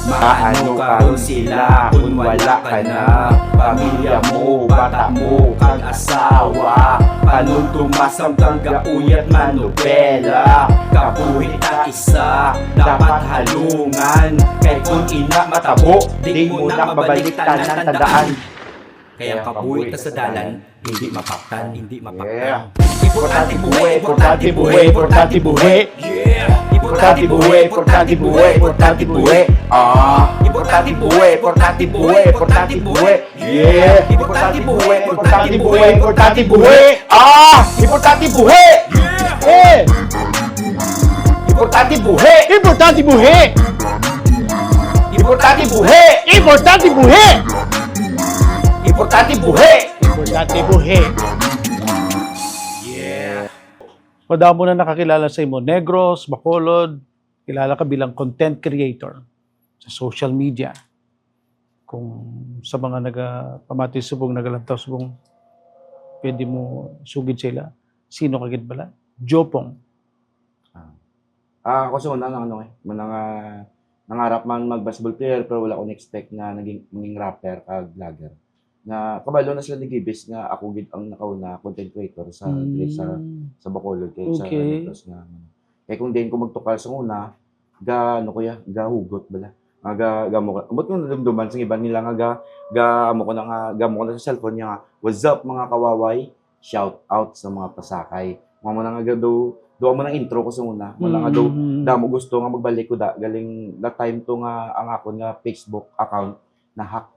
Maano karon sila kung wala ka na? Pamilya mo, bata mo, kag asawa. Paano tumasang kang gauyat manobela? Kabuhi ta isa, dapat halungan. Kay kung ina matabo, di mo na mabalik tanan tandaan. Kaya kabuhi ta sa dalan, hindi mapaktan, hindi mapaktan. Importante buhay, importante buhay, importante buhay. Importante buhay, importante buhay, importante buhay. Importante buhay, importante buhay, importante buhay. Importante buhay, importante buhay, importante buhay. Importante buhay. Importante buhay. Importante buhay! Importante buhay. Importante buhay! Importante buhay. Importante buhay! O dahil mo na nakakilala sa imo, Negros, Bacolod, kilala ka bilang content creator sa social media. Kung sa mga pamati subong, nagalantaw subong, pwede mo sugid sila. Sino kagid bala? Jopong. Ako sa una, nangarap man mag-basketball player pero wala akong expect na maging rapper kag vlogger. Na kabalo na sila ligibis nga ako gid ang nakauna content creator sa sa Bacolod kay sa Negros nga. Kaya kung din ko magtukal sa una, ga hugot bala. Ga mo ko. Umot ko nadumduman sa iban nila nga ga mo ko na sa cellphone niya. What's up mga kawaway? Shout out sa mga pasakay. Mo na nga do mo nang intro ko sa una. Wala nga mo gusto nga magbalik ko galing that time to nga ang ako nga Facebook account na hack.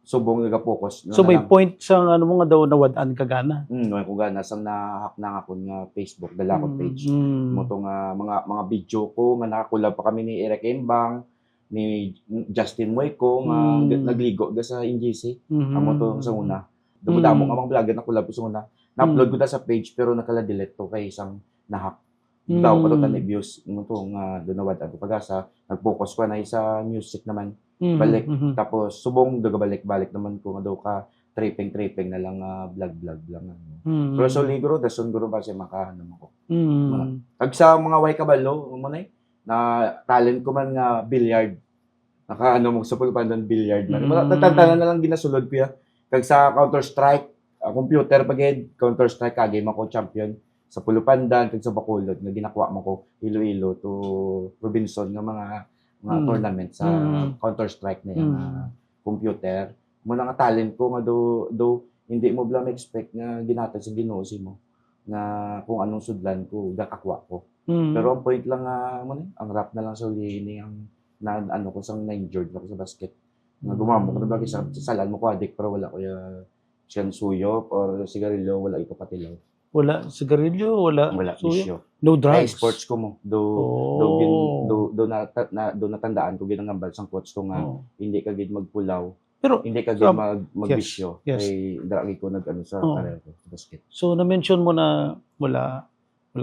Subong nag-focus. So may point sa ano mo nga daw nawad-an ka gana? May ko gana sang na-hack na nga nga Facebook, dala ko page. Mo to nga mga video ko nga nakakulab pa kami ni Eric Embang, ni Justin Moyco nga nagligo ga sa NGC. Amo to sa una. Damo nga mga vlogger na kulab sa una. Na-upload ko ta sa page pero nakala-delete to kay isang na-hack. Daw pa to tan views mo to nga do nawad-an ko pag-asa. Nag-focus ko na sa music naman. Balik. Tapos, subong balik naman ko nga daw ka tripping na lang vlog lang. Pero so liguro, dason guro ba siya makaano mo ko. Kag sa mga way kabalo, mo na talent ko man nga billiard. Nakaano mo sa pulpandan billiard man. Tatantanan na lang ginasulod ko ya. Kag sa Counter-Strike, computer pagid, Counter-Strike game ako champion sa Pulupandan kag sa Bacolod nga ginakuha mo ko Iloilo to Robinson nga mga tournament sa Counter-Strike na yung computer. Muna nga talent ko nga do hindi mo bla expect nga ginatag sa Ginoo mo nga kung anong sudlan ko gakakwa ko. Pero ang point lang ang rap na lang sa uli ni ang ano ko sang na-injured ako sa basket. Nga gumamo ko na bagay sa salan mo ko addict pero wala ko siyan suyo or sigarilyo wala ito patilaw. Wala sigarilyo, wala bisyo. No drugs. Sports ko mo. Do natandaan ko ginangambal sang coach ko nga hindi ka gid magpulaw. Pero hindi ka gid magbisyo. Kay dragi ko nag-ano sa career ko sa basket. So na-mention mo na wala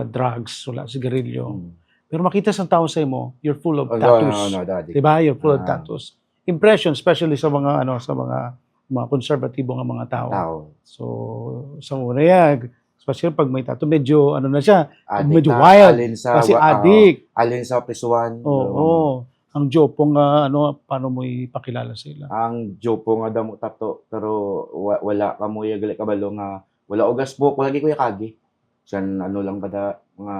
drugs, wala sigarilyo. Pero makita sa tao sa imo, you're full of tattoos. Diba? You're full of tattoos. Impression, especially sa mga mga konserbatibo nga mga tao. So sa una especially pag may tattoo, medyo na siya, medyo wild. Kasi addict. Alin sa prisuan. Oo. Ang Jopong paano mo ipakilala sila? Ang Jopong nga damo tato, pero wala ka mo gali kabalo nga wala ogas po, wala gi ko kagi. Siyan lang kada mga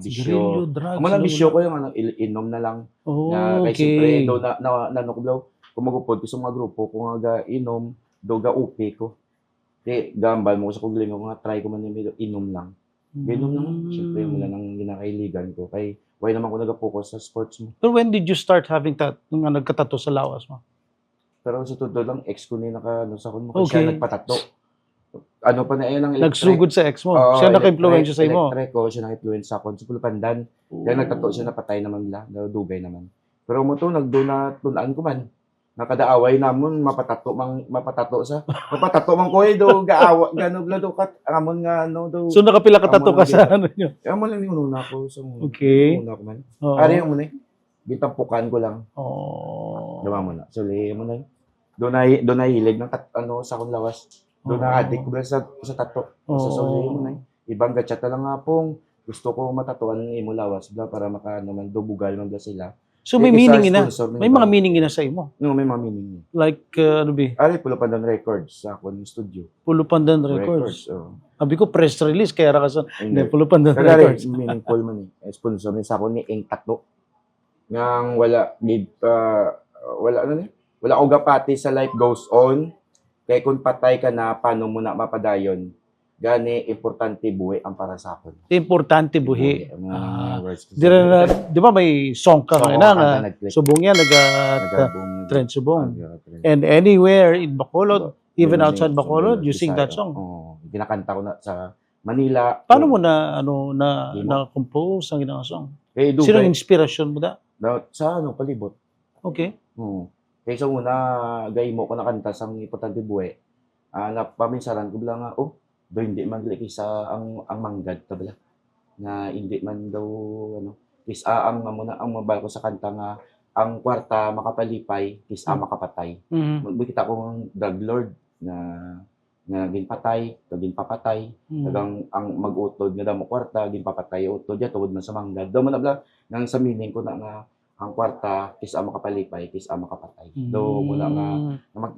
bisyo. Amo lang bisyo ko yung inom na lang. Kay siyempre do na ko kung magupod ko sa mga grupo kung nga inom do ga upi ko. Gambal mo ko sa kugling ko nga try ko man inom lang. Inom lang. Siyempre wala nang ginakailigan ko. Kay why naman ko nag-focus sa sports mo. Pero when did you start having nung nagkatato sa lawas mo? Pero sa totoo lang, ex ko na sa kun mo. Kasi siya nagpatato. Ano pa na ang electric. Nagsugod sa ex mo? Siya naka-influensya sa imo? Electric ko, siya naka-influence sa akon. Sa Pulupandan. Kaya nagtato siya, napatay naman nila. Dugay naman. Pero mo to, nagdunaan ko man. Nakadaaway namon mapatato man ko do gaawa ganog la do kat amon nga do. So nakapila ka tato ka sa ano niyo? Amon lang ni una ko sa okay. Una ko man. Ari mo ni. Gitampukan ko lang. Duma mo na. So mo na. Do na hilig ng sa akong lawas. Do na addict ko sa tato. Sa suli mo na. Ibang gatchat lang nga pong gusto ko matatuan ng imo lawas para maka naman do bugal man sila. So may meaning ina. May mga meaning ina sa imo. No, may mga meaning. Like ano bi? Ari Pulo Pandan Records sa akong studio. Pulo Pandan Records. Oh. Sabi ko press release kaya ra ka sa Hindi. Pulo Pandan Kagari, Records. meaningful man eh. Sponsor ni sa ako ni Eng Tato. Ngang wala wala ano ni? Wala og gapati sa life goes on. Kay kung patay ka na paano mo na mapadayon? Gani importante buhay ang para sa akon. Importante buhi. Words ko sa- Di ba may song ka Song ngayon ka nga na nag-click. subong yan trend subong. And anywhere in Bacolod, even outside Bacolod, you sing that song. Oo. Ginakanta ko na sa Manila. Paano mo na compose ang ginang song? Kay Sino ang Dugay. inspirasyon mo da? Sa palibot. Okay. Oo. Kaysa una, gay mo ko nakanta sa importante buhay. Napaminsaran ko bilang nga, do hindi man liki sa ang manggad tabla na hindi man daw ang muna ang mabal ko sa kanta nga ang kwarta makapalipay makapatay. Magbukita ko ng drug lord na naging patay, naging papatay, tagang ang mag-utod nga damo kwarta, gin papatay utod ya tungod man sa manggad. Daw man bla nang sa meaning ko na nga ang kwarta makapalipay, makapatay. Daw muna nga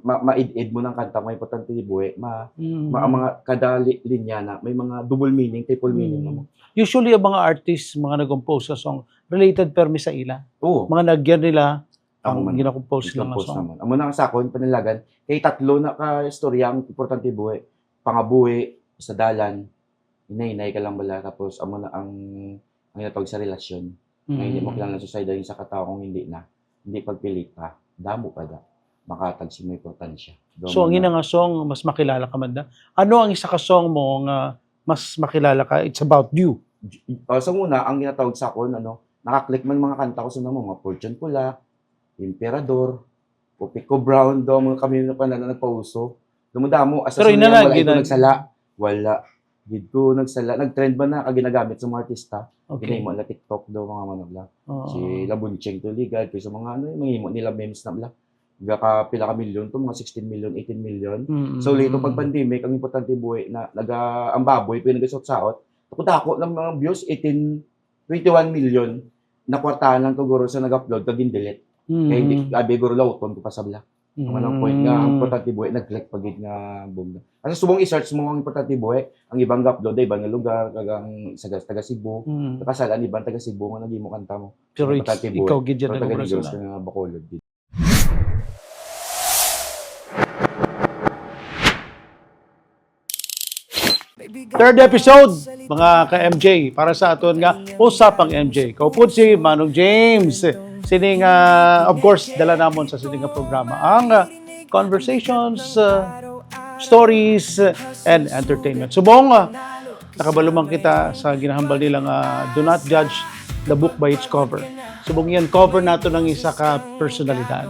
ma-id mo ng kanta may importante ni buhay, ang mga kadali linya na may mga double meaning, triple meaning na mo. Usually, ang mga artists, mga nag-compose sa song, related permi sa ila. Oo. Mga nagyan nila, ang man, ginakompose lang ang song. naman. Amo na sa akon panilagan kay tatlo na ka istorya ang importante buhay. Pangabuhi sa dalan, inay ka lang bala tapos amo na ang natawag sa relasyon. Ngayon, hindi mo kailangan sa side sa katao kung hindi pagpilit pa, damo pa da, makatag si may importansya. So, ang ina nga song, mas makilala ka man da. Ano ang isa ka song mo nga mas makilala ka? It's about you. Sa muna, ang ginatawag sa akon, nakaklik man mga kanta ko sa mga Fortune Pula, Emperador, Pico Brown, mga kami na pa na nagpauso. Dumudamo, asa Pero sa inala, wala ito nagsala. Wala. Gid ko nagsala. Nag-trend ba na ginagamit sa mga artista? Okay. Ginahimo na TikTok daw mga manabla. Oo. Si Labuncheng Tuligad, kaysa mga manghimo nila memes na bla. Pila ka milyon to, mga 16 million, 18 million. So later pag pandemic, ang importante buhay na ang baboy pinag-saot-saot. Ako ng mga views 21 million na kwartahan lang to guro sa nag-upload kag delete. Kaya hindi guro lauton ko pa sa bla. Ang point nga ang importante buhay nag-click pagid nga boom. Kasi subong i-search mo ang importante buhay, ang ibang upload ay ibang lugar kagang sa taga Cebu. Kasalan ibang taga Cebu nga nagimo kanta mo. Pero Importante buhay. ikaw gid yan Taga na Negros nga Bacolod. Third episode, mga ka-MJ, para sa aton nga usapang MJ. Kaupod si Manong James. Sining, of course, dala namon sa sining nga programa ang conversations, stories, and entertainment. Subong, nakabalumang kita sa ginahambal nilang do not judge the book by its cover. Subong yan, cover nato ng isa ka personalidad.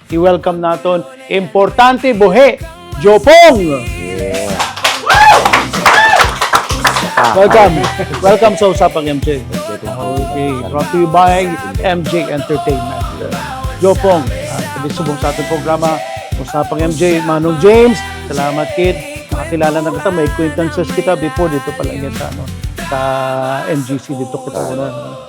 I-welcome naton, importante buhi, Jopong! Yeah. Welcome sa Usapang MJ. Okay, brought to you by MJ Entertainment. Jopong, subong sa ating programa, Usapang MJ, Manong James, salamat kid. Nakakilala na kita, may acquaintances kita before dito pala yan sa MGC dito kita.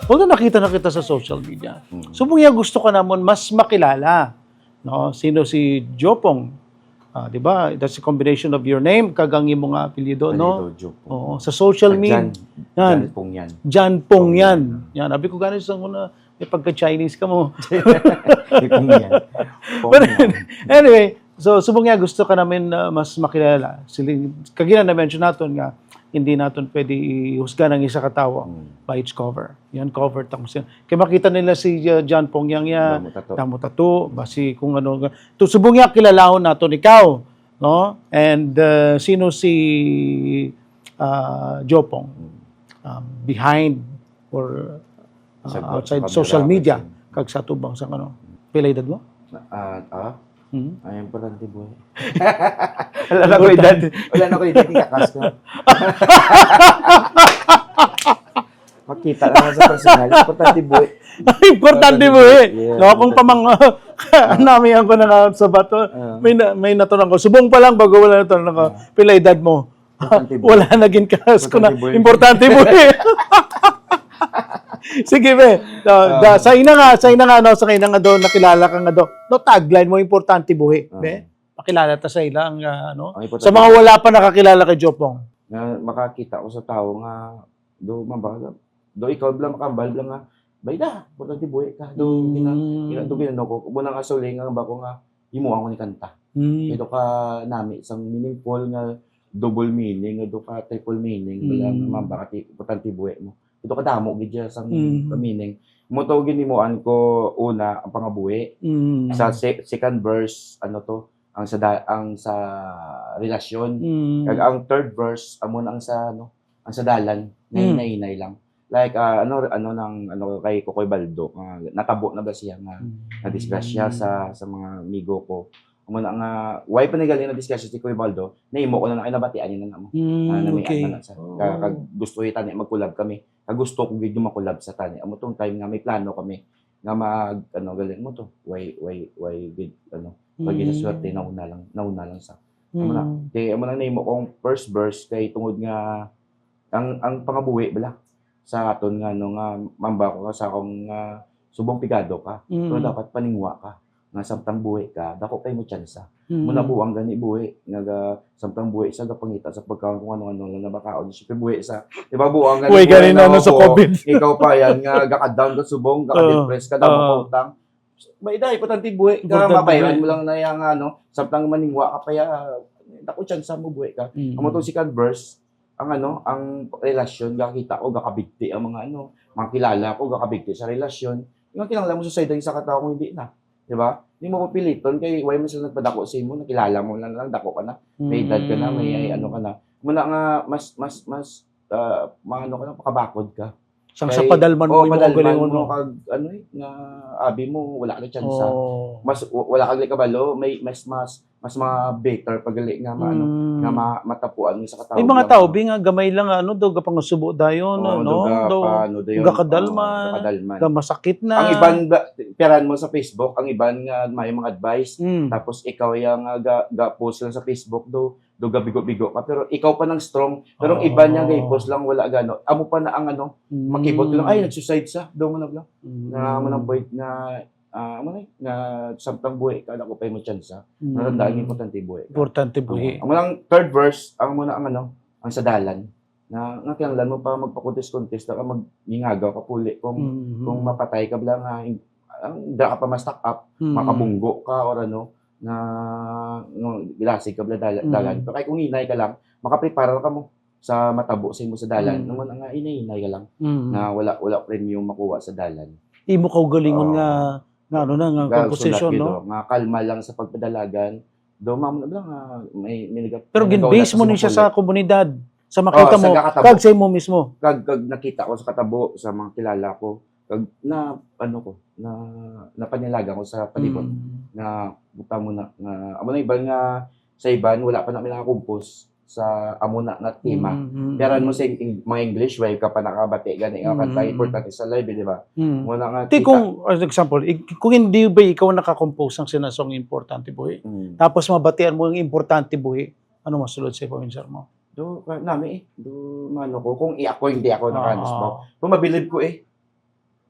Although nakita na kita sa social media. Subong yan gusto ka namon mas makilala. No? Sino si Jopong? Di ba? That's a combination of your name, kagang imong apelyido, no? Oo, sa social media. Jan Pong yan. Jan Pong yan. Yan, sabi ko gano'n sa muna, may pagka-Chinese ka mo. Pong yan. But anyway, so subong nga gusto ka namin mas makilala. Kagina na-mention natin nga, hindi natin pwede ihusga ng isa katawa by its cover. Yan, cover. Kaya makita nila si Jan Pong yang damo tato, basi kung ano. Subong nga kilalahon natin ikaw. No? And sino si Jopong? Behind or outside social media. Kag sa tubang sa ano. Pilay edad mo? Ay, importante buhay. Wala na ko edad. Wala na ko edad. Kakas ko. Makita lang sa personal. Importante buhay. Importante buhay. No, kung pamang namihan ko na sa bato, may natunang ko. Subong pa lang bago wala natunang ko. Pila edad mo? Wala naging kakas ko na. Importante buhay. Sige, be. Sa ina nga, no, sa ina nga do, nakilala ka nga do. No, tagline mo, importante buhi. Be, pakilala ta sa ilang, ano. Sa mga wala pa nakakilala kay Jopong. Na makakita ko sa tao nga, do mabaga. Do ikaw blang makambal blang nga, bayda, importante buhi ka. Do, ginano ko. Muna nga suling nga ba ko nga, imuha ko ni kanta. Ito ka nami, isang meaningful nga, double meaning, do ka triple meaning, bala mabakati, importante buhi mo. Ito ka damo, gidya sang meaning. Mo to ginimuan ko una ang pangabuhi. Sa second verse ano to ang sa relasyon. Kag ang third verse amon ang sa dalan, nay lang. Like ano kay Kokoy Baldo, natabo na ba siya nga na disgrasya sa mga amigo ko. Amon ang why pa nagali na disgrasya si Kokoy Baldo, naimo ko na kinabatian niya na mo. Okay. Kag gusto ita ni magkulab kami. Kag gusto ko gid makulab sa tani. Amo tong time nga may plano kami nga mag galing mo to. Why gid pag ginaswerte nauna lang sa. Amo na. Amo na nimo kong first verse kay tungod nga ang pangabuhi bala sa aton nga nga mamba ko sa akong subong pigado ka. Pero dapat paningwa ka nga samtang buhi ka dako kay mo tsansa. Muna buang gani buhi nga samtang buhi sa gapangita sa pagkaon kung ano lang nabakaon si buhi sa di ba buang gani buhi gani na sa COVID. Ikaw pa yan nga gaka-down ka subong gaka-depress ka daw mo utang. May dai importante buhi ka mapayran mo lang na yang samtang maningwa ka pa ya dako tsansa mo buhi ka. Amo to second verse ang ang relasyon gakita ko gakabigti ang mga mga kilala ko gakabigti sa relasyon. Yung kinahanglan mo sa side sa katao kung hindi na. Di ba? Hindi mo pipiliton kay why mo sila nagpadako sa imo, nakilala mo lang dako ka na. May edad ka na, may ka na. Muna nga mas maano ka na pakabakod ka. Sang sa padalman mo yung mga galingon mo kag nga abi mo wala ka tsansa. Mas wala ka kabalo, may mas better pagali nga nga matapuan mo sa katao. May mga tao nga gamay lang do gapangusubo dayon do gakadalman ga masakit na. Ang iban piran mo sa Facebook, ang iban nga may mga advice tapos ikaw yang ga-post lang sa Facebook do gabigo-bigo ka pero ikaw pa nang strong pero ang iba niya gay-post lang wala gano. Amo pa na ang makibot lang ay nag-suicide sa do mo na lang. Na mo nang point na nga samtang buhi ka ako pay mo tsansa. Narandaan importante buhi. Importante buhi. Ang lang third verse, ang muna ang ang sadalan na kinahanglan mo pa magpa-contest ka maggingagaw ka puli kung mapatay ka bla nga da ka pa ma-stack up, makabunggo ka or na gilasig ka bla dalan. Pero kay kung hinay ka lang, makaprepare ka mo sa matabo sa imo sa dalan. Naman nga hinay ka lang na wala premium makuha sa dalan. Imo ka galingon nga composition nga kalma lang sa pagpadalagan do mamo na lang may pero gin-base mo ni siya sa komunidad sa makita mo kag sa imo mismo kag nakita ko sa katabo sa mga kilala ko kag na napanilagan ko sa palibot na buta mo na amo na iban nga sa iban wala pa na nakakompose sa amo na tema. Pero mo sa mga English way ka pa nakabati gani nga kanta importante sa live di ba? Wala nga. Kung as example, kung hindi ba ikaw nakakompose ng sinasong importante buhi. Tapos mabatian mo yung importante buhi, ano masulod sa paminsar mo? Do nami do mano ko kung hindi ako nakanas ba. Kung mabilib ko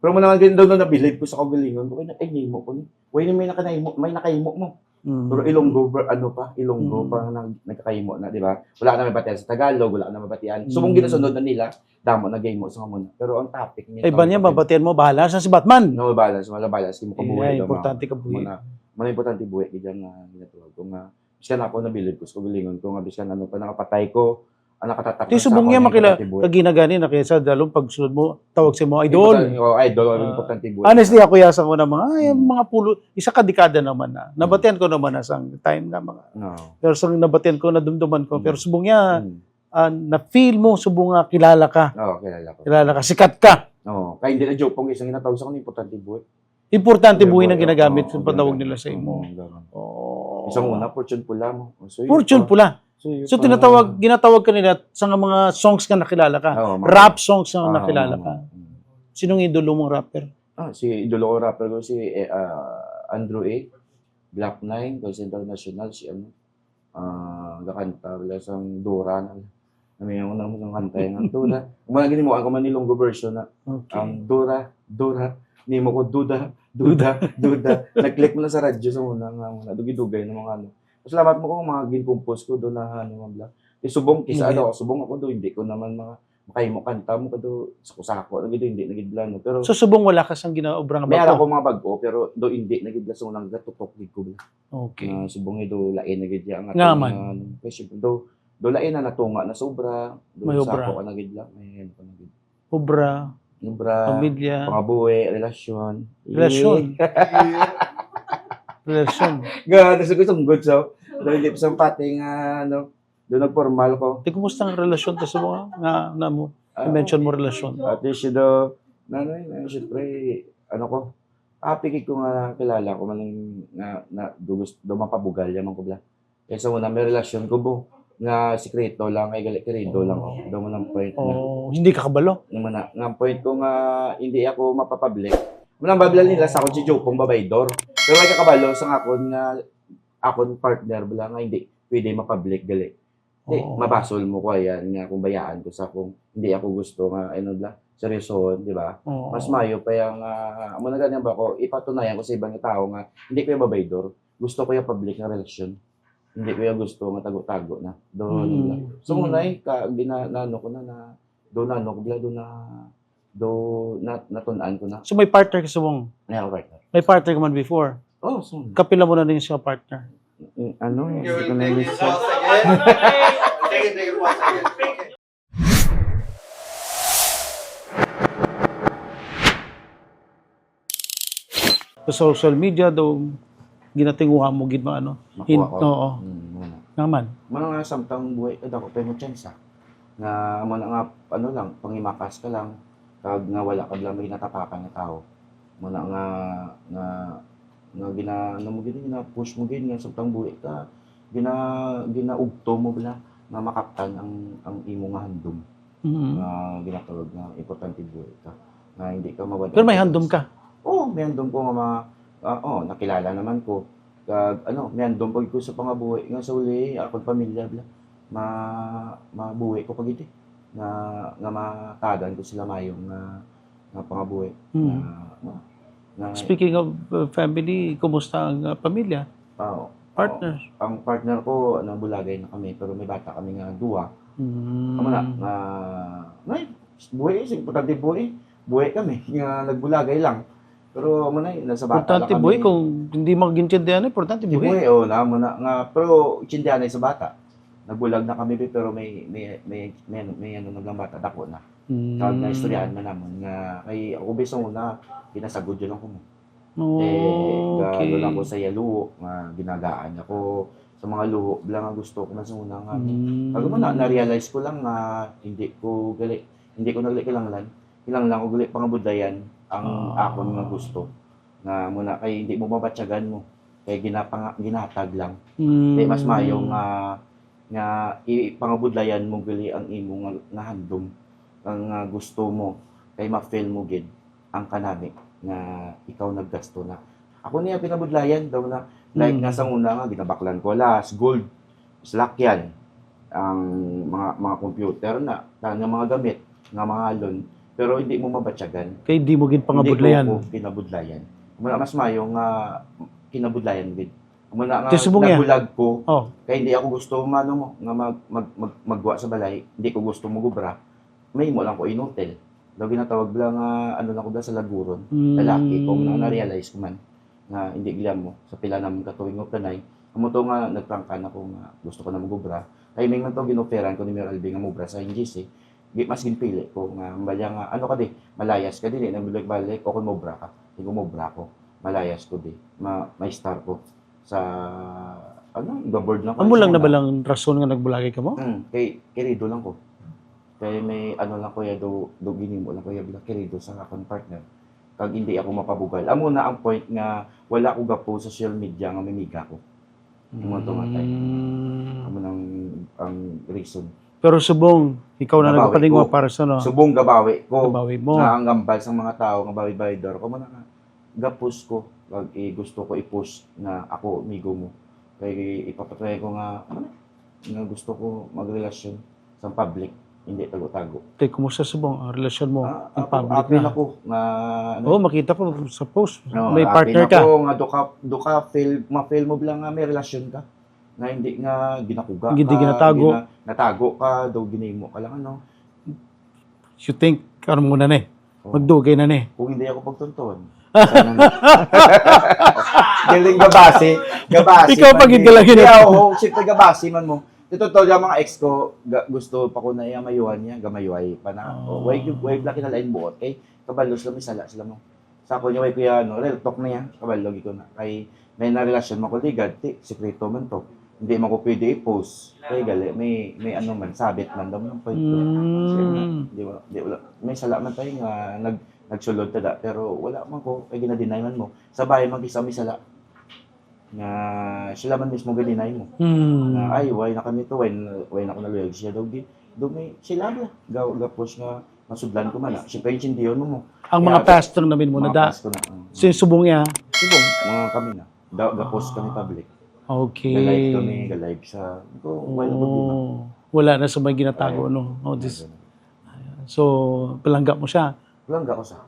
Pero mo naman ganun daw na nabilib ko sa kagalingon ko ay nimo ko ni. Way may nakaimo mo. Pero Ilonggo pa nagkakaimo na, di ba? Wala na may batian sa Tagalog, wala na mabatian. Subong ginasunod na nila, damo na game mo sa muna. Pero ang topic niya iba niya babatian mo bahala sa si Batman. No balance, wala balance mo kabuhi daw. Importante ka buhi. Mga importante buhi diyan nga ginatawag ko nga biskan ako nabilib ko sa kagalingon ko nga biskan pa nakapatay ko. Nakatatak sa subong niya makila kaginagani na kaya sa dalong pagsulod mo tawag sa mo idol. Idol importante buhi. Honestly ako yasa ko na mga pulo isa ka dekada naman na. Nabatian ko naman na sang time na mga. Pero sang nabatian ko nadumduman ko pero subong niya na feel mo subong nga kilala ka. Kilala ko. Kilala ka, sikat ka. Kaya hindi na joke pong isang ginatawag sa kanya importante buhi. Importante buhi na ginagamit sa patawag nila sa imo. Isang una fortune pula mo. Fortune pula. So ginatawag kanila sa mga songs ka nakilala ka. Rap songs na nakilala ka. Sinong idolo mong rapper? Si idolo ko rapper ko si Andrew A. Black 9, Call International si gakanta wala sang Dora Kami yung unang mga kanta yung Dura. Mga gini mo, ako man nilonggo version na Okay. ang Dura, ni mo ko duda. Nag-click mo na sa radyo sa muna, dugay-dugay ng mga ano. Salamat mo kung mga gin-compose ko doon na ano, mga bla. Subong, kisa Hindi. subong ako doon, hindi ko naman mga makahimo kanta mo ka doon, sako-sako, hindi nagidlano. Pero, So, subong wala ka sang ginaobrang may ara bato? ko mga bago, pero do hindi nagidla sa unang gatutok gid ko. Okay. Subong do lain na gid ang Nga man. Kasi do lain na natunga na sobra, do May obra. sako ka na gid lang, may ano ka na gid. Obra, Sobra, pamilya, pangabuhi, relasyon. Relasyon. relasyon. Gano sa gustong good so. Do hindi pa sa pating ano, do nagformal ko. Di, kumusta ang relasyon to sa mga na mo? I-mention mo relasyon. At least do syempre ano ko, happy ko nga kilala ko man na do mapabugal yaman ko bla. Kaysa una may relasyon ko bo nga sikreto lang ay gali kerido lang ko. Do mo nang point na. Oh, hindi ka kabalo. Naman na, nga point ko nga hindi ako mapapublic. Munang babla nila sa akong si Jopong babaydor. Pero may kakabalo sa akon nga akon partner bala nga hindi pwede mapublic gali. Oo. Mabasol mo ko ayan nga kung bayaan ko sa kung hindi ako gusto nga ano bla seryoson, di ba? Oo. Mas mayo pa yung amo na ganyan ba ko ipatunayan ko sa ibang tao nga hindi ko yung babaydor. Gusto ko yung public na relasyon. Hindi ko yung gusto nga tago-tago na. Doon bla. So munay ka ginanano ko na do na no bla do na natunan ko na. So, may partner ka subong. Yeah, right. May partner ka man before. Oh, so Kapila mo na din siya partner. ano eh, You hindi ko will na take miss. it once again. Take it once again. Sa social media daw, ginatinguha mo gid mga ano. Makuha ko. Oo. Muna. Naman. Mga nga samtang buhay, ako pa mo chance nga mo na nga, ano lang, pangimakas ka lang, kag nga wala ka lang may natapakan na tao. Mo na nga ano mo gini, push mo gini, nga samtang buhay ka, ginaugto mo bala, nga makaptan ang imo nga handom. Mhm. Nga ginatawag nga importante buhay ka. Nga hindi ka mawala. Pero may handom ka. Oo, may handom ko nga nakilala naman ko. Kag may handom pag ko sa pangabuhi nga sa uli akong pamilya bla. Mabuhi ko pag iti. Nga matagan ko sila mayong nga pangabuhi. Mhm. Speaking of family, kumusta ang pamilya? Partner? Ang partner ko bulagay na kami pero may bata kami nga duwa. Amo na buhi, importante buhi. Buhi kami nga nagbulagay lang. Pero nasa bata Importante lang kami. buhay. Kung hindi magintindihan, importante Di buhay. buhay, na muna nga. Pero itsindihan sa bata. Nagbulag na kami pero may ano lang bata, dako na. Kag na istoryahan man namon nga kay ako biso na pinasagod yun ako mo. Okay. Galo lang ko sa luho nga ginagaan ako sa mga luho bla nga gusto ko na sa una nga. Pag mo na-realize ko lang nga hindi ko nagali kailangan ko gali pangabudayan ang akon nga gusto nga muna kay hindi mo mabatyagan mo kay ginatag lang. Kay mas mayo nga ipangabudlayan mo gali ang imo nga handom ang gusto mo kay ma-feel mo gid ang kanami nga ikaw naggasto na. Ako niya pinabudlayan daw na like nga sa una nga ginabaklan ko alas gold slakyan ang mga computer na mga gamit nga mga alon pero hindi mo mabatyagan. Kaya di mo gin pangabudlayan. Hindi ko pinabudlayan. Mas mayo nga kinabudlayan gid. Muna nga Tisubong yan. nagbulag ko Oh. kaya hindi ako gusto nga magwa sa balay, hindi ko gusto magubra. May mo lang ko inutel. Daw ginatawag lang lang ko sa laguron. Lalaki kung na-realize ko man na hindi gila mo sa pila naman katuwing mo kanay. Amo to nga nagprangkan ako nga gusto ko na magubra. Kaya may man to ginoferan ko ni Mayor Alvin nga mubra sa NGC. Mas ginpili ko nga mbaya nga ka di malayas ka di nang balik o kung mubra ka. Hindi ko mubra ko. Malayas ko di. May star ko sa board lang ko. Amo lang na balang rason nga nagbulagay ka mo? Kay kerido lang ko. Kaya may lang ko ya do ginimo lang ko ya kerido sa akong partner. Kag hindi ako mapabugal. Amo na ang point nga wala ko gapo sa social media nga mimiga ko. Amo to matay. Amo nang ang reason. Pero subong, ikaw na Gabawi nagpalingwa ko. para sa no? Subong gabawi ko. Gabawi mo. Na ang gambal sa mga tao nga bawi-bayidor ko man nga gapos ko pag gusto ko i-push na ako amigo mo. Kaya ipapatry ko nga gusto ko magrelasyon sa public, hindi tago-tago. Tay, kumusta subong ang relasyon mo in public Apin na? ako nga ano. Oo, makita ko sa post. No, May partner ka. Ako nga duka feel mo lang nga may relasyon ka. Na hindi nga ginakuga ka. Hindi ginatago. Natago ka, daw ginimo ka lang ano. You think, karon muna na Oh. magdugay na ni. Kung hindi ako pagtunton. Galing gabasi. Ikaw man pagid eh. ka lang yun. Kaya oo, siyempre gabasi man mo. Ito to, yung mga ex ko, gusto pa ko na yung mayuhan niya, gamayuhay pa na. Oh. Way laki na lain buot. Kay kabalos lang, may sala sila mo. Sa ako niya, way kuya, no, real talk na yan. Kabalogi ko na. Kay may na-relasyon mo ko, ligad, sekreto man to. Hindi mo ko pwede i-post. Kaya gali, may ano man, sabit man daw ng point ko. Di wala. May sala man tayo nga, nagsulod tada, pero wala man ko, kaya ginadinay man mo. Sa bahay, mag-isa may sala. Na sila man mismo gadinay mo. Na ay, why na kami to, why na ko naluyag siya daw. May sila ba? Gapos nga, masudlan ko man. Siyempre, yung chindiyon mo. Ang mga pastor namin muna da. Sinsubong niya. Sibong, mga kami na. Gapos kami public. Okay. Galive kami, galive sa... Why na wala na sa may ginatago, no? Oh, so, palangga mo siya. Palangga ko sa...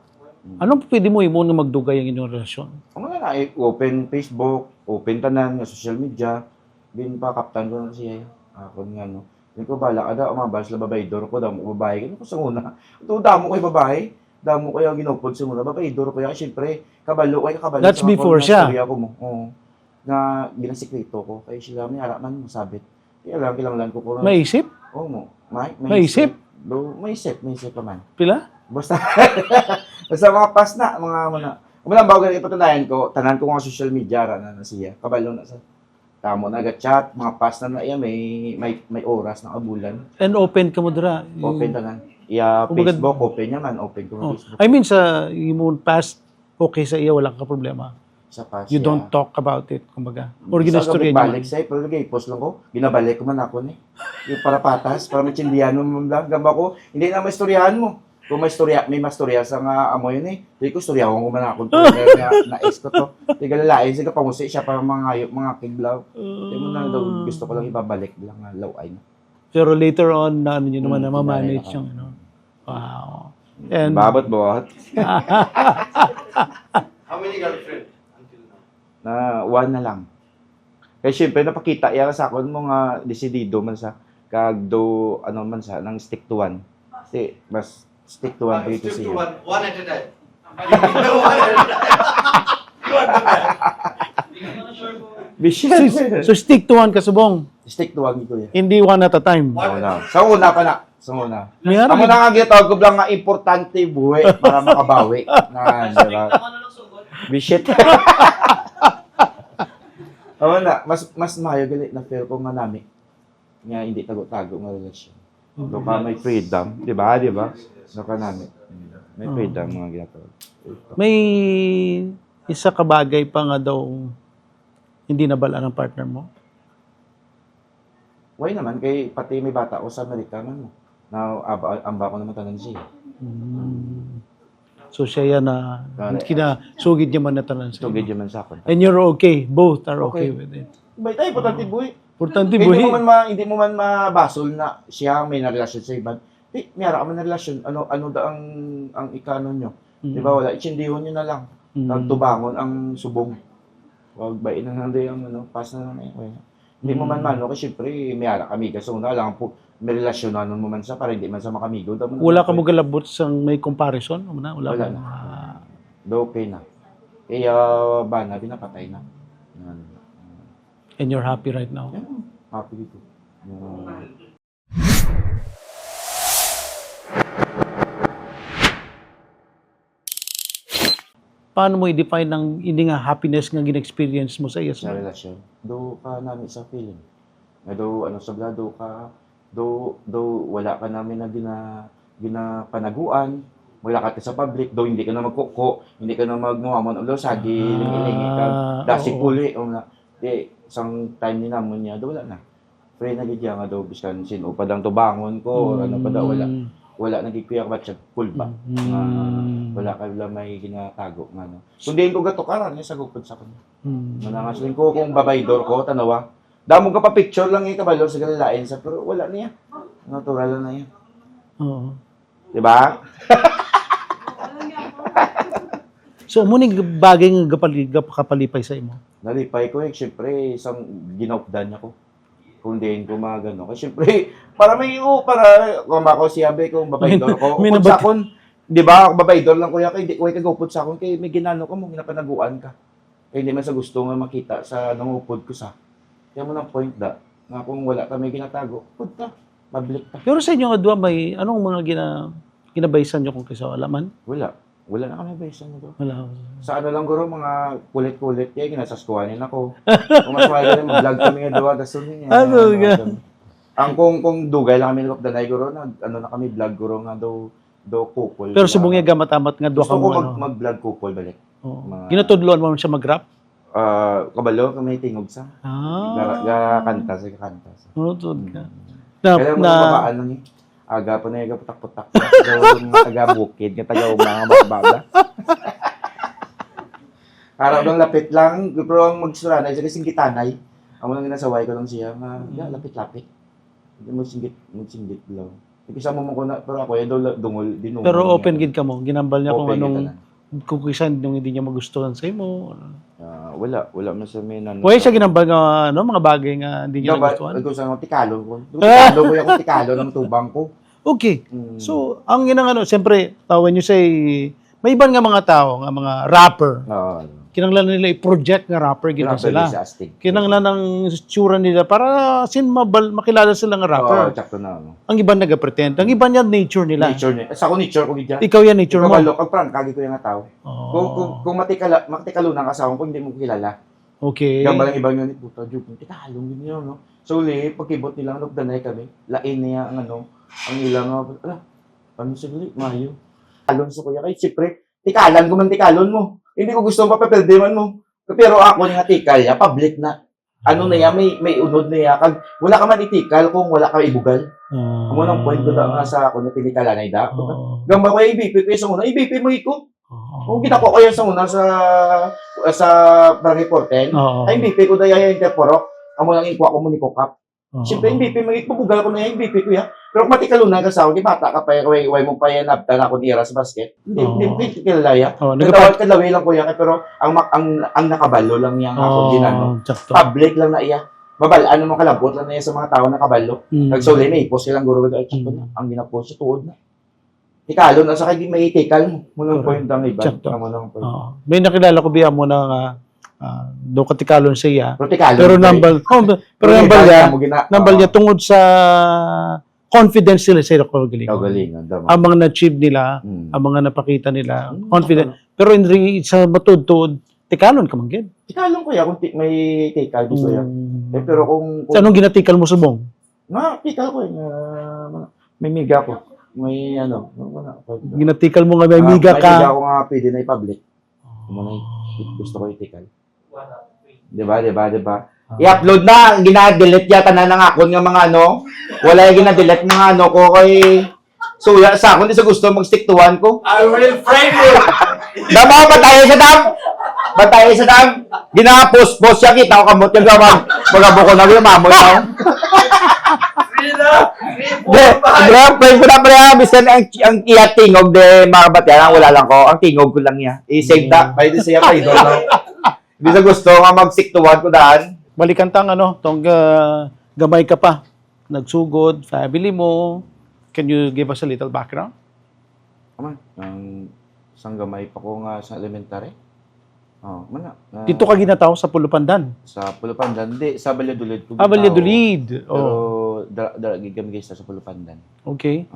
Anong pwede mo imo na magdugay ang inyong relasyon? Ang nga na, open Facebook, open tanan, social media, din pa kaptan ko na siya. Ako nga, no. Hindi ko bala, ada, umabas na babae, doro ko, damo babae, ganun ko sa una. Ito, damo ko yung babae, damo ko yung ginupod sa una, babae, doro ko yung, siyempre, kabalo. That's before siya. Ako mo, na ginasikreto ko, kaya sila, may haraman mo, sabit. Kaya lang, kilanglan ko ko. Maisip? Oo mo, Maisip? Maisip pa man. Pila? Basta mga pas na, mga umalang bago ganito patunayan ko, tanan ko nga social media na siya. Kabalo na sa tamo na chat, mga pas na iya may oras na abulan. And open ka mo dira. Open tanan. Iya Facebook open niya man, open ko Facebook. I mean sa imong past okay sa iya wala ka problema. Sa pas. You don't talk about it kumbaga. Or ginastorya niya. Balik sa pero lagay post lang ko. Ginabalik ko man ako ni. Yung para patas, para machindihan mo lang gamba ko. Hindi na maistoryahan mo. Kung may mastorya sa nga amo yun eh. Di ko storya ko man ako na ex ko to. Di galalain siya pamusi siya para mga kiglaw. Di mo na daw gusto ko lang ibabalik lang laway na. Pero later on na ano niyo naman na ma-manage yung ano. Wow. And Babot. How many girlfriend until now? Na one na lang. Kaya syempre napakita iya sa akon mo nga desidido man sa kag do ano man sa nang stick to one. Kasi mas stick to one dito Stick siya. to one at a time. One at a time. Bisyan. so stick to one kasubong. Stick to one dito yan. Hindi one at a time. Sa una pa na. Sa una. Mayroon. Amo na nga gitawag ko lang nga importante buhay para makabawi. Na, diba? Bishit. Amo na, mas mayo gali na feel ko nga nami. Nga hindi tago-tago nga relasyon. Do ka may freedom, di ba? Di ba? Do ka nami. May freedom mga ginatawag. May isa ka bagay pa nga daw hindi nabala ng partner mo. Why naman? Kay pati may bata ko sa Amerika man mo. Na amba ko naman tanan siya. So siya yan na kinasugid niya man na tanan sa Tugid man sa akin. And you're okay. Both are okay with it. Bay tayo, importante buhay. Importante Hindi buhi. hindi mo man mabasol na siya may narelasyon sa iba. Di, mayara ka man na relasyon. Ano da ang ikano nyo? Di ba wala? Itsindihon nyo na lang. Nagtubangon ang subong. Wag ba inang yung pas na lang eh. Hindi mo man kasi syempre mayara kami. So na lang po may relasyon na mo man sa para hindi man sa makamigo. Wala ka mo galabot sa may comparison? Wala Wala na. Okay na. Kaya ba na, pinapatay na. And you're happy right now? Yeah, happy dito. Paano mo i-define ng hindi nga happiness nga gin-experience mo sa iya? Sa relasyon. Do ka namin sa feeling. Do sablado ka. Do wala ka namin na ginapanaguan. Wala ka sa public. Do hindi ka na magkuko. Hindi ka na magmuhamon. Ulo, sagi, lingi-lingi ka. Dasi puli. Di, isang time ni namon niya. Do wala na. Pray na gidya nga do. Biskan sino pa dang tubangon ko. Or ano pa daw. Wala nagikuya ka siya. Cool ba? Wala ka lang may ginatago. Kung diin ko gato ka lang. Sa gupod sa kanya. Manangaslin ko kung babaydor ko. Tanawa. Damo ka pa picture lang kabalo sa galalain sa pero wala niya. Natural na yun. Oo. Diba? So, muning bagay nga kapalipay sa imo. Nalipay ko siyempre, isang ginopdan ako. Kung diin ko mga gano'n. Kasi siyempre, para kung ako siyabi kung babaydor ko. May Upod sa akon, di ba, babaydor lang kuya kay di ko kagupod sa akon, kay may ginano ko mo, ginapanaguan ka. Kaya hindi man sa gusto nga makita sa nangupod ko sa. Kaya mo ng point da, nga kung wala ka may ginatago, upod ka, mablik ka. Pero sa inyo nga duwa, may anong mga ginabaysan nyo kung kaysa alaman? Wala. Wala na kami baysan na doon. Wala. Sa ano lang guro, mga kulit-kulit kaya ginasaskuhanin ako. Kung mas mahal rin, mag-vlog kami nga doon, tapos yun Ano nga? Ang kung dugay lang kami ng danay guro, ano na kami, vlog guro nga daw couple. Pero subong nga gamatamat nga duwa Gusto ka ko mo ano. mag-vlog couple balik. Oo. mga- Ginatudloan mo siya mag-rap? Kabalo, kami tingog sa. Kanta sa. Oo, tud ka. Kaya mga babaan lang eh. Aga pa na yung putak-putak. Taga bukid, nga taga mga babala. Araw lang lapit lang, pero ang magsuranay sa kasing gitanay. Amo lang ginasaway ko lang siya, lapit-lapit. Hindi mo singgit lang. Ipisa mo ko na, pero ako daw dungol, dinungol. Pero open gid ka mo, ginambal niya kung Open anong gid kung kisan nung hindi niya magustuhan sa imo. wala man sa may nan. Pwede siya ginambal nga mga bagay nga hindi niya nagustuhan. Kung saan tikalo ko. Tikalo ko yung tikalo ng tubang ko. Okay. So, ang ginang siyempre, when you say, may iban nga mga tao, nga mga rapper, kinanglan nila i-project nga rapper, gina sila. Kinanglan ng tsura nila para makilala sila nga rapper. Tsakto na. Ang iban nag-pretend. Ang iban yan, nature nila. Nature niya. Sa ako nature ko gidya. Ikaw yan, nature mo. Kag prank, kagi ko yung nga tao. Kung matikalo ng asawa ko, hindi mo kilala. Okay. Gamba lang ibang yun, puta, Jug, tikalong gini yun, no? So, pagkibot nila, nagdanay kami, lain niya ang ang ilang, ano siguli, mayo. Tikalon sa kuya, kay siyempre, tikalan ko man tikalon mo. Hindi ko gusto mapapeldeman mo. Pero ako nga tikal, public na. Ano na yan, may unod na yan. Kag, wala ka man itikal kung wala ka ibugal. Amo nang point ko nga sa ako na tinikalan ay da. Gamba ko yung ibipit ko sa una, ibipit mo iko. Kung kita ko kayo sa una sa Barangay Porten, ay ibipit ko daya yung interporok. Amo lang ikuha ko mo ni Kokap. Siyempre, MVP, magpupugal ko na yung MVP ko yan. Pero kung matikalunan ka sa akin, di bata ka pa, way mo pa yan, nabta na ako ni sa basket. Hindi ko kilala yan. Nagawad ka laway lang ko yan, pero ang nakabalo lang yan ako ginano. Public lang na iya. Babalaan mo kalabot lang na yan sa mga tao nakabalo. Nagsuli na, ipos silang guro. Ang ginapos sa tuod na. Tikalo na sa kaya may itikal mo. Munang point ang iba. May nakilala ko biya mo na do katikalon siya. Pero nambal niya tungod sa confidence nila sa kagalingan. Ang mga na-achieve nila, ang mga napakita nila, confident. Pero sa matud-tud, tikalon ka man gid. Tikalon ko ya kung may tikal gusto ya. Pero kung sa anong ginatikal mo subong? tikal ko may miga ko. May ginatikal mo nga may miga ka. May miga ko nga pwede na i-public. Gusto ko itikal. Diba? I-upload na, gina-delete yata na ng akon ng mga wala yung gina-delete mga ko kay suya sa akon, di sa gusto mag-stick to one ko. I will frame you! Damo, bataye sa dam. Gina-post siya, kita ko kamot yung gamag. Magabuko na yung mamoy na. Frame ko na pre, bisan ang iya tingog de mga batyan, wala lang ko, ang tingog ko lang niya. I-save ta, pwede siya pa, idol na. Hindi sa gusto nga mag-stick to one ko daan. Balikan tang tong gamay ka pa. Nagsugod, family mo. Can you give us a little background? Isang gamay pa ko nga sa elementary. Dito ka ginataw sa Pulupandan. Sa Pulupandan, hindi. Sa Valladolid. Valladolid. Pero, gigam sa Pulupandan. Okay.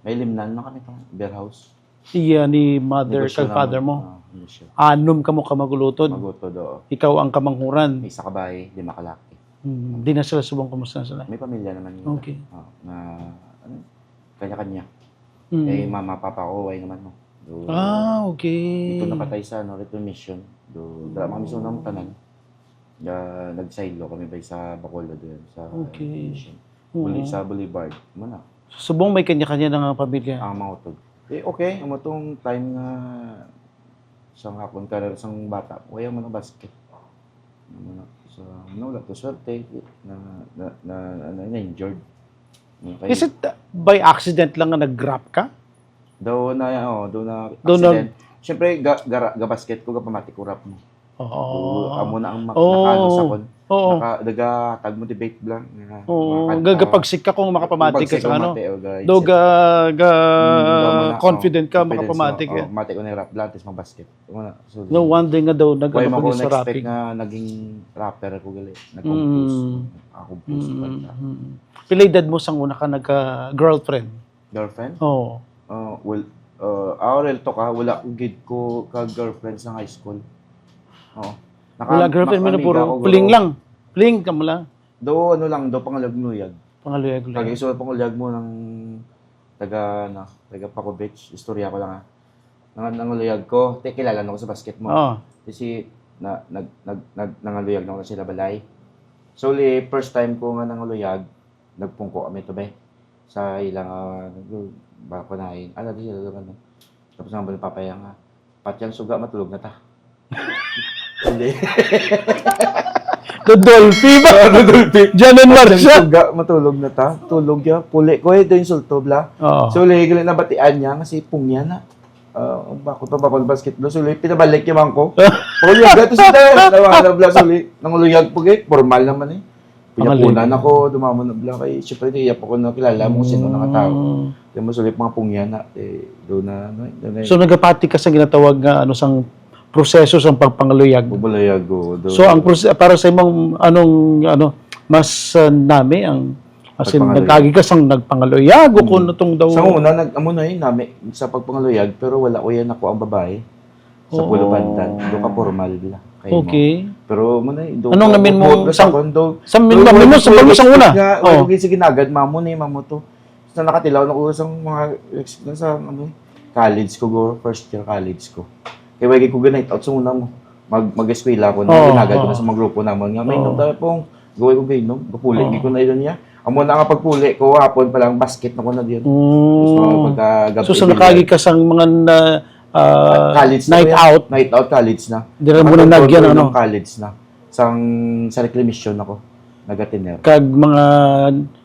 May limnan na kami itong beer house. Iya ni mother kag father mo. Anom ka mo ka magulutod. Magutod, oo. Ikaw ang kamanghuran. May isa kabay, 5 kalaki. Di na sila subong kumusta na sila. May pamilya naman. Okay. Kanya-kanya. Mama, papa ko, ay naman mo. Okay. Ito napatay sa return mission. Dala kami sa unang tanan. Nag-silo kami ba sa Bacolod doon. Mission. Sa Boulevard. Mana. Subong may kanya-kanya ng pamilya. Ang mga utod. Okay. Ang itong time nga isang hapon ka na isang bata. Kaya mo na basket. Wala to swerte. Na-injured. Okay. Is it by accident lang na nag-grab ka? Doon na Doon na- accident. Siyempre, ga-basket ko, ga-pamatik ko rap mo. Oo. Amo na ang Oo. nakano sa kon. Oo. Daga-tag motivate lang. Oo. Gagapagsik ka kung makapamatik ka sa ano. Do confident ka makapamatik eh. Matik ko na yung rap lang, tapos mag-basket. So, No wonder nga daw why nag-ano mo ko ko sa na-expect rapping. na naging rapper ko gali. Nag-compose. Nag-compose pa siya. Pilaydad mo sang una ka nagka-girlfriend. Girlfriend? Oo. Real talk wala akong gid ko ka-girlfriend sa high school. Oo. Wala girlfriend mo na nakamiga puro ako, fling lang. Fling ka mo lang. Do pangalaguyag. Pangaluyag lang. Kaya so pangaluyag mo ng taga Paco Beach. Istorya ko lang nangaluyag ko. Kilala na ko sa basket mo. Oo. Kasi nangaluyag na ako sila balay. So, first time ko nga nangaluyag, nagpungko kami to ba? Sa ilang bako na yun. Di sila naman. Tapos nga ba papaya nga. Patyang suga, matulog na ta. Hindi. Rodolfi ba? Rodolfi. Janan Patyang Marcia. suga, matulog na ta. Tulog ya. Puli ko ito yung sulto bla. Oo. So, galing na batian niya kasi pungya na. Bakit pa bakit basketball? So, pinabalik yung ko. Puluyag ito sila. Nawala bla. So, nanguluyag po gay. Formal naman eh. Pinapunan ako, dumamon na bla. Kaya, syempre, iyak ako na kilala mo kung sino nakatao. Kaya mo sulit mga pungya na. Doon na. So nagapati ka sa ginatawag nga sang proseso sa pagpangaluyag. Bubulayag ko. So ang para sa imong mas nami ang as in Pagpangaluyag. nagkagi ka sang nagpangaluyag o kung itong daw. Sa una, nag-amo na yun namin sa pagpangaluyag, pero wala ko yan ako ang babae. Sa Oo. Pulo Bandan. Doon ka formal bila. Okay. Pero mo na Anong namin mo sa kondo? Sa namin mo sa sang una. Oh. Sige ginagad mamo ni mamo to. Sa nakatilaw na ko sa mga sa college ko go, first year college ko. Kaya wagi ko ganit out sa una mo. Mag-eskwela ko na ginagad ko na sa mga grupo namon nga may nung pong gawin ko gainom, gapuli ko na yun niya. Amo na nga pagpuli ko hapon pa lang basket na ko na diyan. So sa nakagi ka sang mga college night out. Night out college na. Dira mo na nagyan ano. College na. Sa reclamation ako. Nagatiner. Kag mga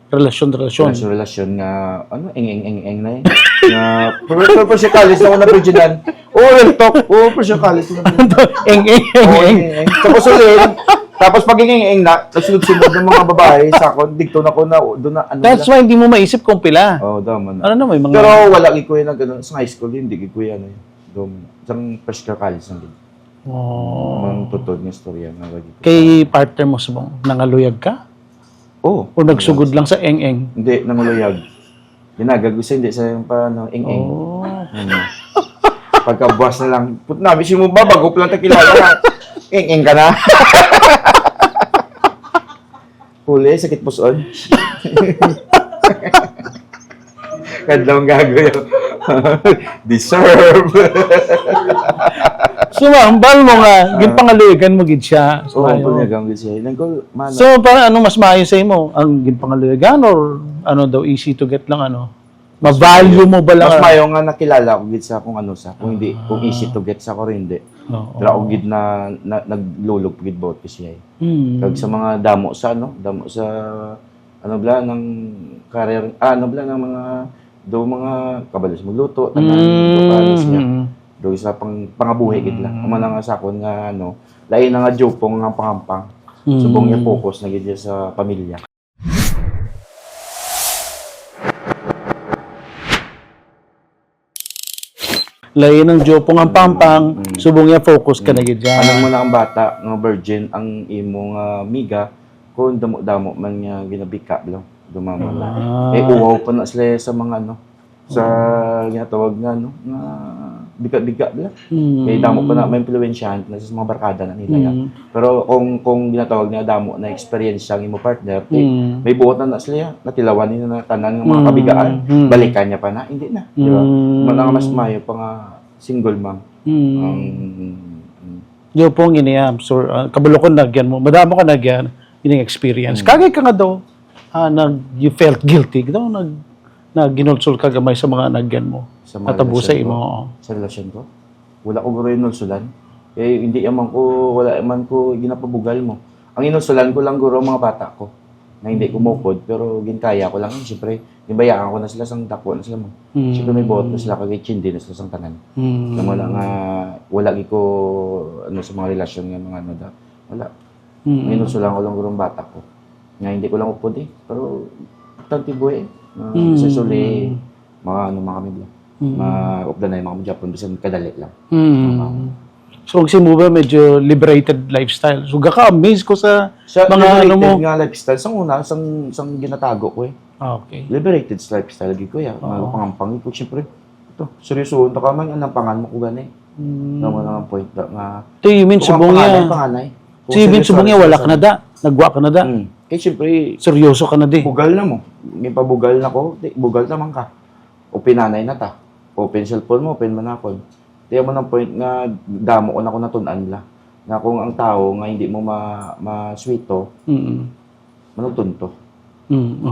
relasyon. Relasyon nga eng na eh. Nga pero siya college na ako na virginan. Real talk. Pero siya college na. Eng. Tapos pag eng na, nagsunod-sunod ng mga babae sa akin, digto na ko na doon na ano. That's why hindi mo maisip kung pila. Dama na. Ano na may mga Pero wala gi ko yan sa high school hindi gi ko yan eh. Isang first year college na din. Ang tutod ng istorya na lagi ko. Kay partner mo subong nangaluyag ka? O nagsugod lang sa eng-eng? Hindi, nanguluyag. Ginagag ko hindi sa yung paano, eng-eng. Pagkabuas na lang, namin si mo ba, bago pa lang takilala ka. Eng-eng ka na. Huli, sakit puson. Kadlong gago yun. Deserve. Sumambal mo nga, ginpangaluyagan mo gid siya. Oo, panyagang gid siya. So, para anong mas maayo sa imo? Ang ginpangaluyagan or easy to get lang Ma-value mo ba lang? Mas mayo nga nakilala ko gid sa kung kung easy to get sa ko rin hindi. Pero ako gid na naglulog gid bot siya. Kag sa mga damo sa ng career ng mga mga kabalo sa magluto tanan siya. Do isa pangabuhi gid lang. Amo na nga sa akon nga lain na nga jupong nga pangampang. Subong niya focus na gid sa pamilya. Lain ng jopong ang pampang, subong niya focus ka na gid dyan. Alam mo na ang bata nga virgin ang imong miga kung damo-damo man nga ginabika lang dumama na. Uwaw pa na sila sa mga sa ginatawag nga nga biga-biga bla. Kaya damo pa na may influensyahan na sa mga barkada na nila. Pero kung ginatawag nga damo na experience ang imo partner, may buot na sila natilawan nila na tanan ng mga kabigaan, balikan niya pa na, hindi na. Di ba? Mga mas mayo pa nga single mom. Jopong iniyam, so kabalo ko nagyan mo, madamo ka nagyan, ining experience. Kagay ka nga daw, you felt guilty daw, ginulsol ka gamay sa mga nagyan mo. Natabusay mo. Sa relasyon ko? Wala ko guro inulsulan. Hindi wala man ko ginapabugal mo. Ang inulsulan ko lang guro mga bata ko. na hindi kumukod, pero ginkaya ko lang yun. Siyempre, gibayaan ko na sila sang dako na sila mo. Siyempre may buot na sila kagay chindi na sila sang tanan. Na wala nga, wala ko ano sa mga relasyon nga mga ano da. Wala. Minuso lang ko lang gurong bata ko. Nga hindi ko lang upod eh. Pero, tanti buhay eh. Sa suli, mga ano mga kami bla. Ma-upda na yung mga Japon, bisan kadali lang. So, kasi mo ba medyo liberated lifestyle? So, gaka-amaze ko sa mga ano mo. Liberated nga lifestyle. Sang una, sang ginatago ko eh. Okay. Liberated lifestyle lagi ko ya. Pangampang ko siyempre. Ito, seryoso unta ka man ang pangan mo ko gani. Naman ang point da nga. So, you mean subongya? Panganay. So, you mean subongya wala ka na da? Nagwa ka na da? Kaya siyempre, seryoso ka na di? bugal na mo. May pabugal na ko. Bugal naman ka. Open nanay na ta. Open cellphone mo, open manakon. Tiyan mo ng point nga damo ko na ko natunan la. Na kung ang tao nga hindi mo ma-sweeto, manutunto.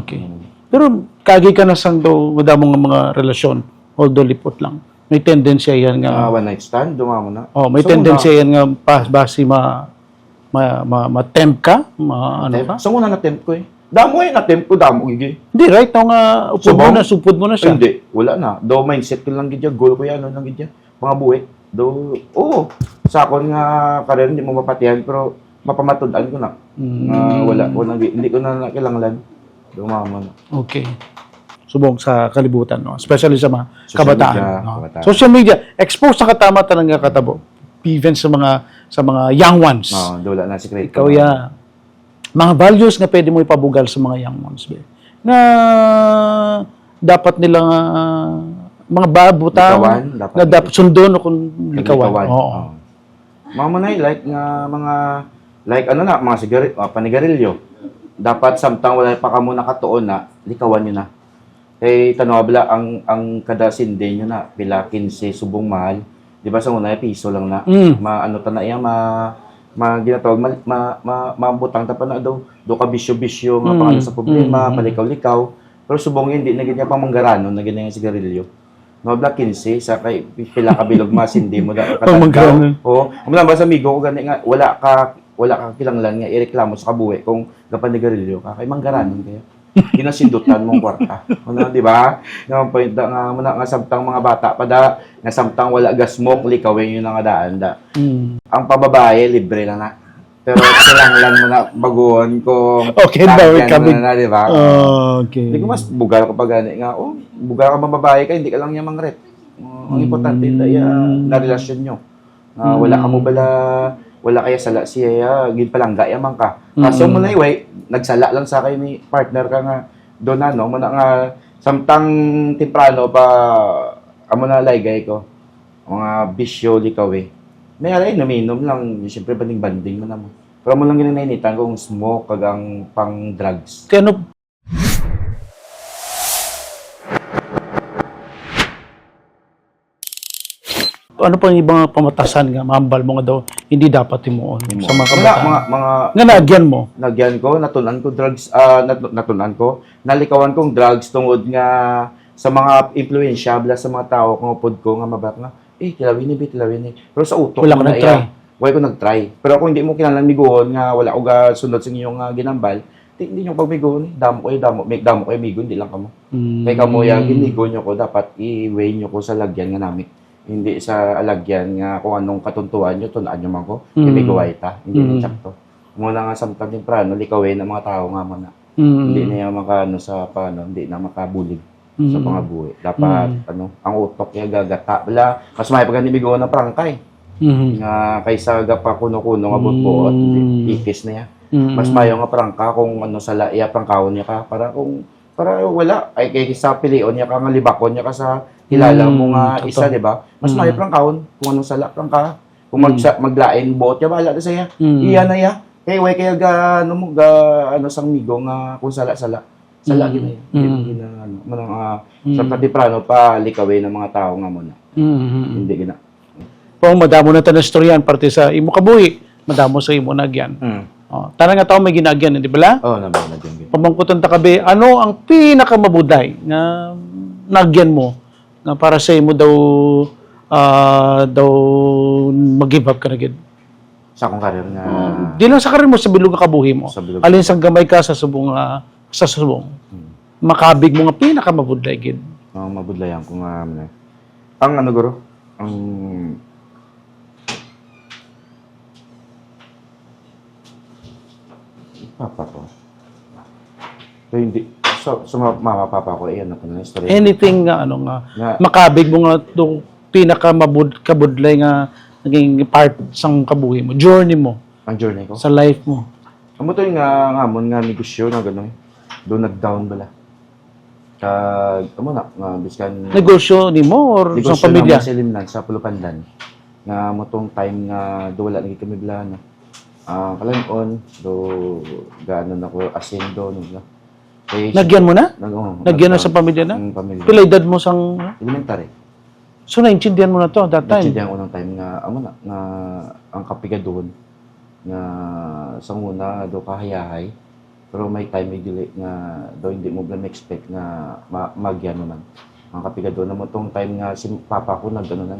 Okay. Pero kagi ka na sang daw madamo nga mga relasyon, although lipot lang. May tendency yan nga. One night stand, dumamo na. Oh, may tendency yan nga basi ma-tempt ka, ano ka? So muna na-tempt ko eh. Damo eh, na-tempt ko, damo gigi. Hindi, right? Nung supod mo na siya. Hindi, wala na. Do mindset ko lang gidya, goal ko yan, ano lang gidya. Mga buhay. Oo. Sa akon nga karir, hindi mo mapatihan, pero mapamatudaan ko na. Wala, hindi ko na nakilanglan. Dumama na. Okay. Subong sa kalibutan, no? Especially sa mga Social kabataan. media, No? kabataan. Social media, expose sa katama talaga katabo. Even sa mga young ones. Oo, wala na secret. Ikaw ya. Mga values na pwede mo ipabugal sa mga young ones. Be. Na dapat nilang mga babutang na dapat sundon o kung likawan. Oo. Mga manay, like nga mga, like ano na, mga panigarilyo. Dapat samtang wala pa ka muna katuon na, likawan nyo na. Eh, tanawabla, ang kada sinde nyo na, pila 15 subong mahal. Di ba sa una, piso lang na. Ano ta na yan, ginatawag, mabutang ta pa na daw. Do ka bisyo-bisyo, nga pangalan sa problema, palikaw-likaw. Pero subong yun, hindi na ganyan pang manggaranon, na ganyan yung sigarilyo. No, black 15, sa kay pila ka bilog masindi mo da Manggaranon. Oo. Umula ba sa amigo ko gani nga wala ka kilanglan nga ireklamo sa kabuhi kung gapanigarilyo ka kay manggaranon kaya. Ginasindutan mong kwarta. Ano, di ba? Nga point da nga muna nga samtang mga bata pa da, nga samtang wala gasmok likawin yun nga daan da. Ang pababae libre lang na. Pero kilanglan mo na baguhan kung okay, bawi kami na, di ba? Okay. Hindi ko mas bugal ka pa gani nga, bugal ka mababae ka, hindi ka lang niya mangret. Ang importante na relasyon nyo. Wala ka mo bala, wala kaya sala siya, ginpalangga yaman ka. Kaso mo na iway, nagsala lang sa kayo ni partner ka nga, doon ano, muna nga, samtang temprano pa, amo na laygay ko, mga bisyo likaw eh. May alay, naminom lang, siyempre banding-banding mo naman. Pero mo lang ginanainitan kung smoke, kagang pang drugs. Kaya ano, ano pang ibang pamatasan nga, mahambal mo nga daw, hindi dapat timuon sa mga kabataan. Mga nga nagyan mo. Nagyan ko, natunan ko drugs, natunan ko, nalikawan kong drugs tungod nga sa mga impluensyabla sa mga tao, kung upod ko nga mabak nga, kilawin ni. Pero sa utok Wala mo ka na nag-try. Wala ko nag-try. Pero kung hindi mo kinalang miguhon nga wala ko ga sunod sa inyong ginambal, hindi nyo pagmiguhon eh. Damo kayo migo, hindi lang kamo. Kaya kamo yung gimigo nyo ko, dapat i-weigh nyo ko sa lagyan nga namin. Hindi sa alagyan nga kung anong katuntuan nyo, tunaan nyo man ko, imigaway ta. Hindi na tsakto. Muna nga samtang temprano, likawin ng mga tao nga muna. Hindi na yung hindi na makabulig sa mga buhay. Dapat, ang utok niya gagata. Wala, mas may pagkanimigo ng prangkay. Nga kaysa gapa kuno-kuno nga butbuot, ikis na yan. Mas mayo nga prangka kung sa laiya prangkawon niya ka. Para wala, ay kay sa pilion niya ka, nga libakon niya ka sa kilala mo nga isa, di ba? Mas mayo prangkawon kung anong sala prangka. Kung maglain buot niya, bahala na saya. Iya na ya. Kaya sang migo nga kung sala-sala. Sala gina yun. Sa katiprano pa, likawin ng mga tao nga muna. Hindi gina. Kung madamo na tayo na storyan, parte sa imo kabuhi, madamo sa imo nagyan. Tanang nga tao may ginagyan, di ba? Naman na din. Pamangkutan ta kabe, ano ang pinakamabuday na nagyan mo na para sa imo daw mag-give up ka na gid? sa akong karir nga Di lang sa karir mo, sa bilog nga kabuhi mo. sa bilog. Alin sang gamay ka sa subong, sa subong. Makabig mo nga pinakamabudlay gid. Mabudlayan ko nga ang ano guro, ang papa ko. So, hindi mama papa ko ayan na na story. Anything nga ano nga Nga, makabig mo nga itong pinakamabudlay nga naging part sang kabuhi mo, journey mo ang journey ko. sa life mo. Amo to yung nga ngamon nga negosyo na gano'n. Doon nag-down bala. Amo na nga biskan Negosyo ni mo or sa pamilya? Negosyo naman sa Pulupandan. Nga mo tong time nga do wala naging kami bala na. Kalanon do gaano na ko asendo no. Nagyan mo na? Nagyan na sa pamilya na? Pamilya. Pila edad mo sang Elementary. so naintindihan mo na to that time? Naintindihan ko ng time nga amo na nga ang kapiga doon nga sa una do kahayahay pero may time may dili nga do hindi mo blam expect nga magyano man ang kapiga doon na mo tong time nga si papa ko nagano na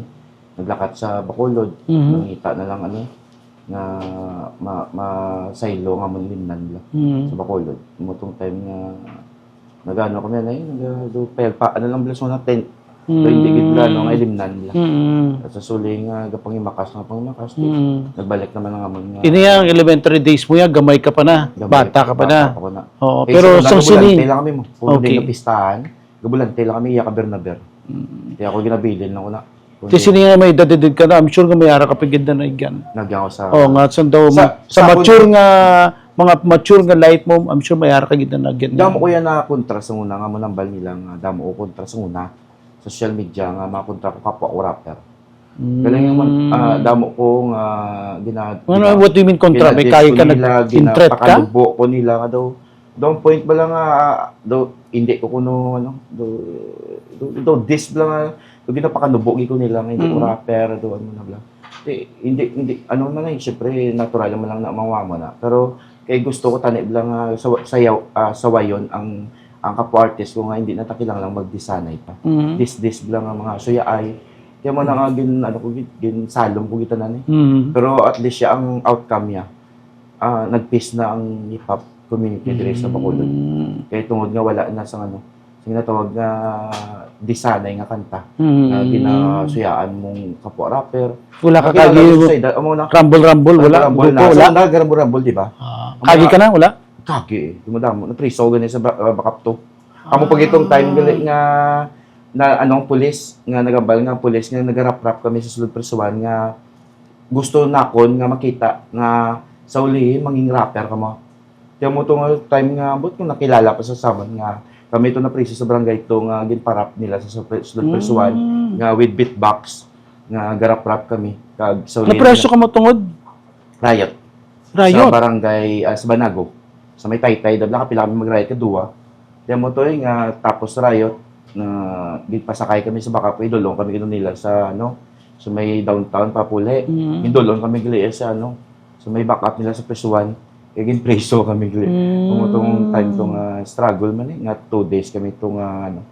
naglakat sa Bacolod nangita na lang ano nga saylo nga mo limnan la sa Bacolod mo tong time nga nagano kami na yun do pelpa ano lang blas mo na tent so hindi gid la no nga limnan la at sa suling gapangimakas nagbalik naman ang amon nga Ini ang elementary days mo ya, gamay ka pa na, bata ka pa na. Oo, pero sang sini sini. lang kami mo puno Okay. din pistahan gabulante lang kami iya ka Bernaber kaya ako ginabilin lang ko na Ti sini nga may dadedid ka na, I'm sure nga may ara ka pigid na igyan. nagyan ko sa Oo nga, san daw, sa mature nga, mga mature nga life mo, I'm sure may ara ka gid na igyan. damo ko yan na kontra sa una nga mo nambal nilang damo ko kontra sa una social media nga mga kontra ko kapwa ko rapper galing yung damo ko nga What do you mean kontra? May kaya ka nag-intret ka? pakalubo ko nila nga daw doon point ba lang nga daw hindi ko kuno ano daw this ba lang do ginapakanubo ko nila nga hindi ko rapper do ano na bla hindi ano man ay syempre natural man lang na mawamo na pero kay gusto ko tani lang sawayon ang kapwa artist ko nga hindi na takilang lang magdisanay pa this lang ang mga suya ay kaya mo na nga ano ko gin salom ko gitanan pero at least siya ang outcome niya nag-peace na ang hip hop community dire sa Bacolod kaya tungod nga wala na sa ano sinatawag nga disanay nga kanta na ginasuyaan mong kapwa rapper Wala ka kagi, rumble, wala? rumble na rumble di ba Kagi ka na, wala? kagi dumudamo na priso gani sa bakap to amo pag itong time gali nga na anong pulis nga nagabal nga pulis nga nagarap-rap kami sa sulod prisuan nga gusto nakon nga makita nga sa uli manging rapper ka mo kaya mo tong time nga but kung nakilala pa sa saman nga kami ito na priso sa barangay ito nga ginparap nila sa sulod prisuan nga with beatbox nga garap-rap kami kag sa uli Napreso ka mo tungod? riot sa Riot? barangay sa Banago sa may Taytay dabla kapila kami mag-riot kadua kaya mo to nga tapos riot na pasakay kami sa Bakapoy idulong kami gino nila sa ano sa may downtown Papule idulong kami gali sa ano sa may backup nila sa Presuan kaya ginpreso kami gali kumutong time tong struggle man nga 2 days kami tong ano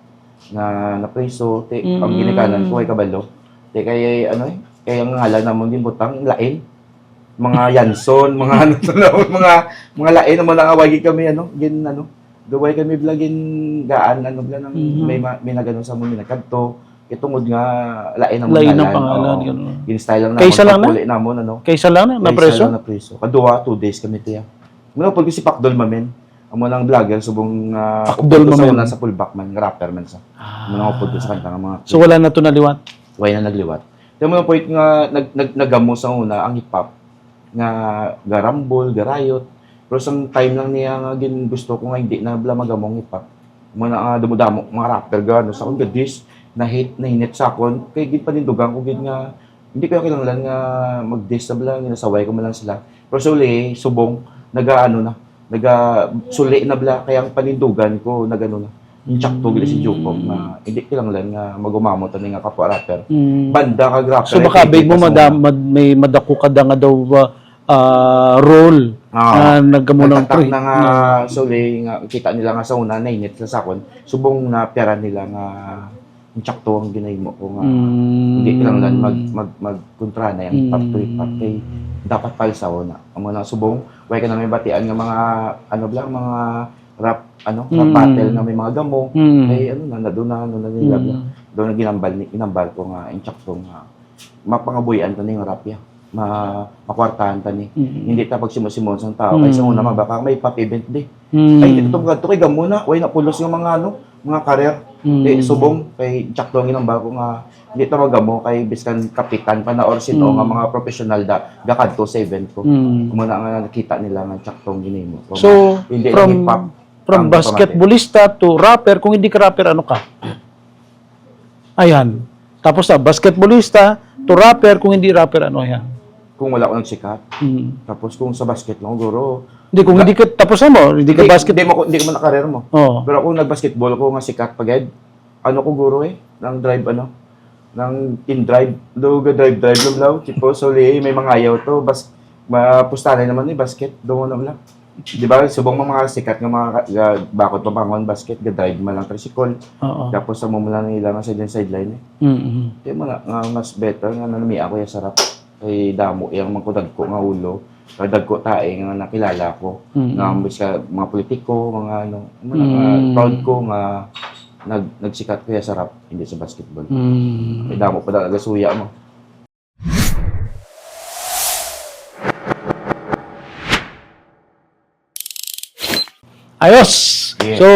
na napreso ang ginikanan ko ay kabalo kay ano kaya ang ngalan namon din butang lain mga Yanson, mga ano mga lain na mga awagi kami ano, gin ano, gaway kami blagin gaan ano bla nang may naganon sa mga kadto. Itungod nga lain ang Lain ang pangalan ganun. Gin style lang Kaysa lang na? namon ano. Kaysa lang na napreso? Na preso. Kadua 2 days kami tiya. Muna pag si Pakdol mamen. Amo lang vlogger subong Pakdol mamen sa fullback man, rapper man sa. Muna upod sa kanta nga mga. So wala na to naliwat. Way na nagliwat. Kaya mo point nga nagamo sa una ang hip hop nga garambol, garayot. Pero sa time lang niya nga gin gusto ko nga hindi na bla magamong hip hop. Mga dumudamo mga rapper gano sa akong gadis na hate na hinit sa akon kay gid panindugan ko gid nga hindi ko kinahanglan nga mag-diss bla ginasaway ko man lang sila. Pero suli subong suli na bla kaya ang panindugan ko nagano na. Inchak to gid si Jacob nga hindi kinahanglan nga magumamot ani nga kapwa rapper. Banda ka rapper. So baka big mo may madako ka da nga daw role na naggamunang pre. Na nga suli nga kita nila nga sa una na init sa sakon. Subong na pera nila nga Insakto ang ginahimo ko nga. Hindi lang lang magkontra na yung part dapat pala sa una. Ang mga subong, way ka na may batian ng mga, mga rap battle na may mga gamo. Ay, doon na nilabla. Doon na ginambal ko nga, insakto nga. Mapangabuyan ta na yung rap ya. Makwartahan ta ni. Hindi ta pag simusimon sa tao. Kaya sa una, baka may pap-event di. Ay, ito kay gamo na. Way na pulos yung mga karer. Subong kay Jack Dong ang bago nga hindi ta magamo kay biskan kapitan pa na or sino nga mga professional gakadto sa event ko. Kumuna nga nakita nila nga Jack Dong ginimo. So, hindi from basketballista to rapper, kung hindi ka rapper, ano ka? Ayan. Tapos basketballista to rapper, kung hindi rapper, ano yan? Kung wala ko nagsikat. Tapos kung sa basket lang guro. Hindi, kung hindi ka tapos mo, hindi ka basket. Hindi mo na career mo. Oh. Pero kung nag-basketball ko nga sikat pagad, ko guro nang drive nang in-drive, drive lang, tipo, soli, may mga ayaw to, mapustanay naman basket, doon mo lang. Di ba, subong mga sikat ng mga bakot pabangon basket, drive man lang tricycle. Tapos sa mo lang nila nga sideline Kaya mas better nga nami ako yung sarap. Kay damo, yung magkudag ko nga ulo, kadag ko tae nga nakilala ko, nga mga politiko, mga proud ko nga nagsikat ko yung sarap, hindi sa basketball. Kay damo pa talaga suya mo. Ayos! Yeah. So,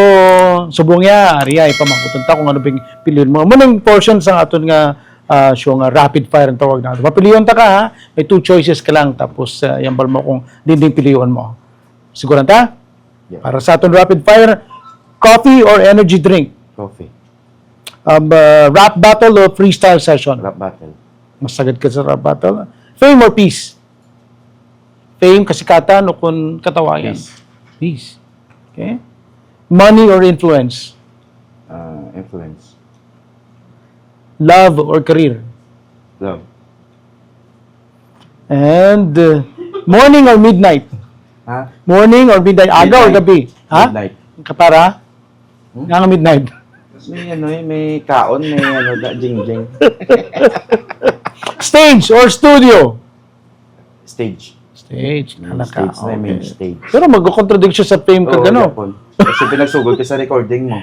subong ya, Aria, ipamakutunta kung ano bing piliin mo. Munang portion sa aton nga show nga rapid fire ang tawag natin. Mapiliyon ta ka ha, may 2 choices ka lang, tapos yambal mo kung dinding piliyon mo. Siguran ta? Yeah. Para sa aton rapid fire, coffee or energy drink? Coffee. Rap battle or freestyle session? Rap battle. Mas sagad ka sa rap battle. Fame or peace? Fame, kasikatan o kung katawayan? Peace. Okay. Money or influence? Influence. Love or career? Love. And morning or midnight? Ha? Morning or midnight? Aga or gabi? Ha? Midnight. Kapara? Nga midnight. May kaon, may jing-jing. Stage or studio? Stage. Stage. Halaka. Stage na main stage. Pero mag-contradict siya sa fame ka gano'n. Kasi pinagsugod ka sa recording mo.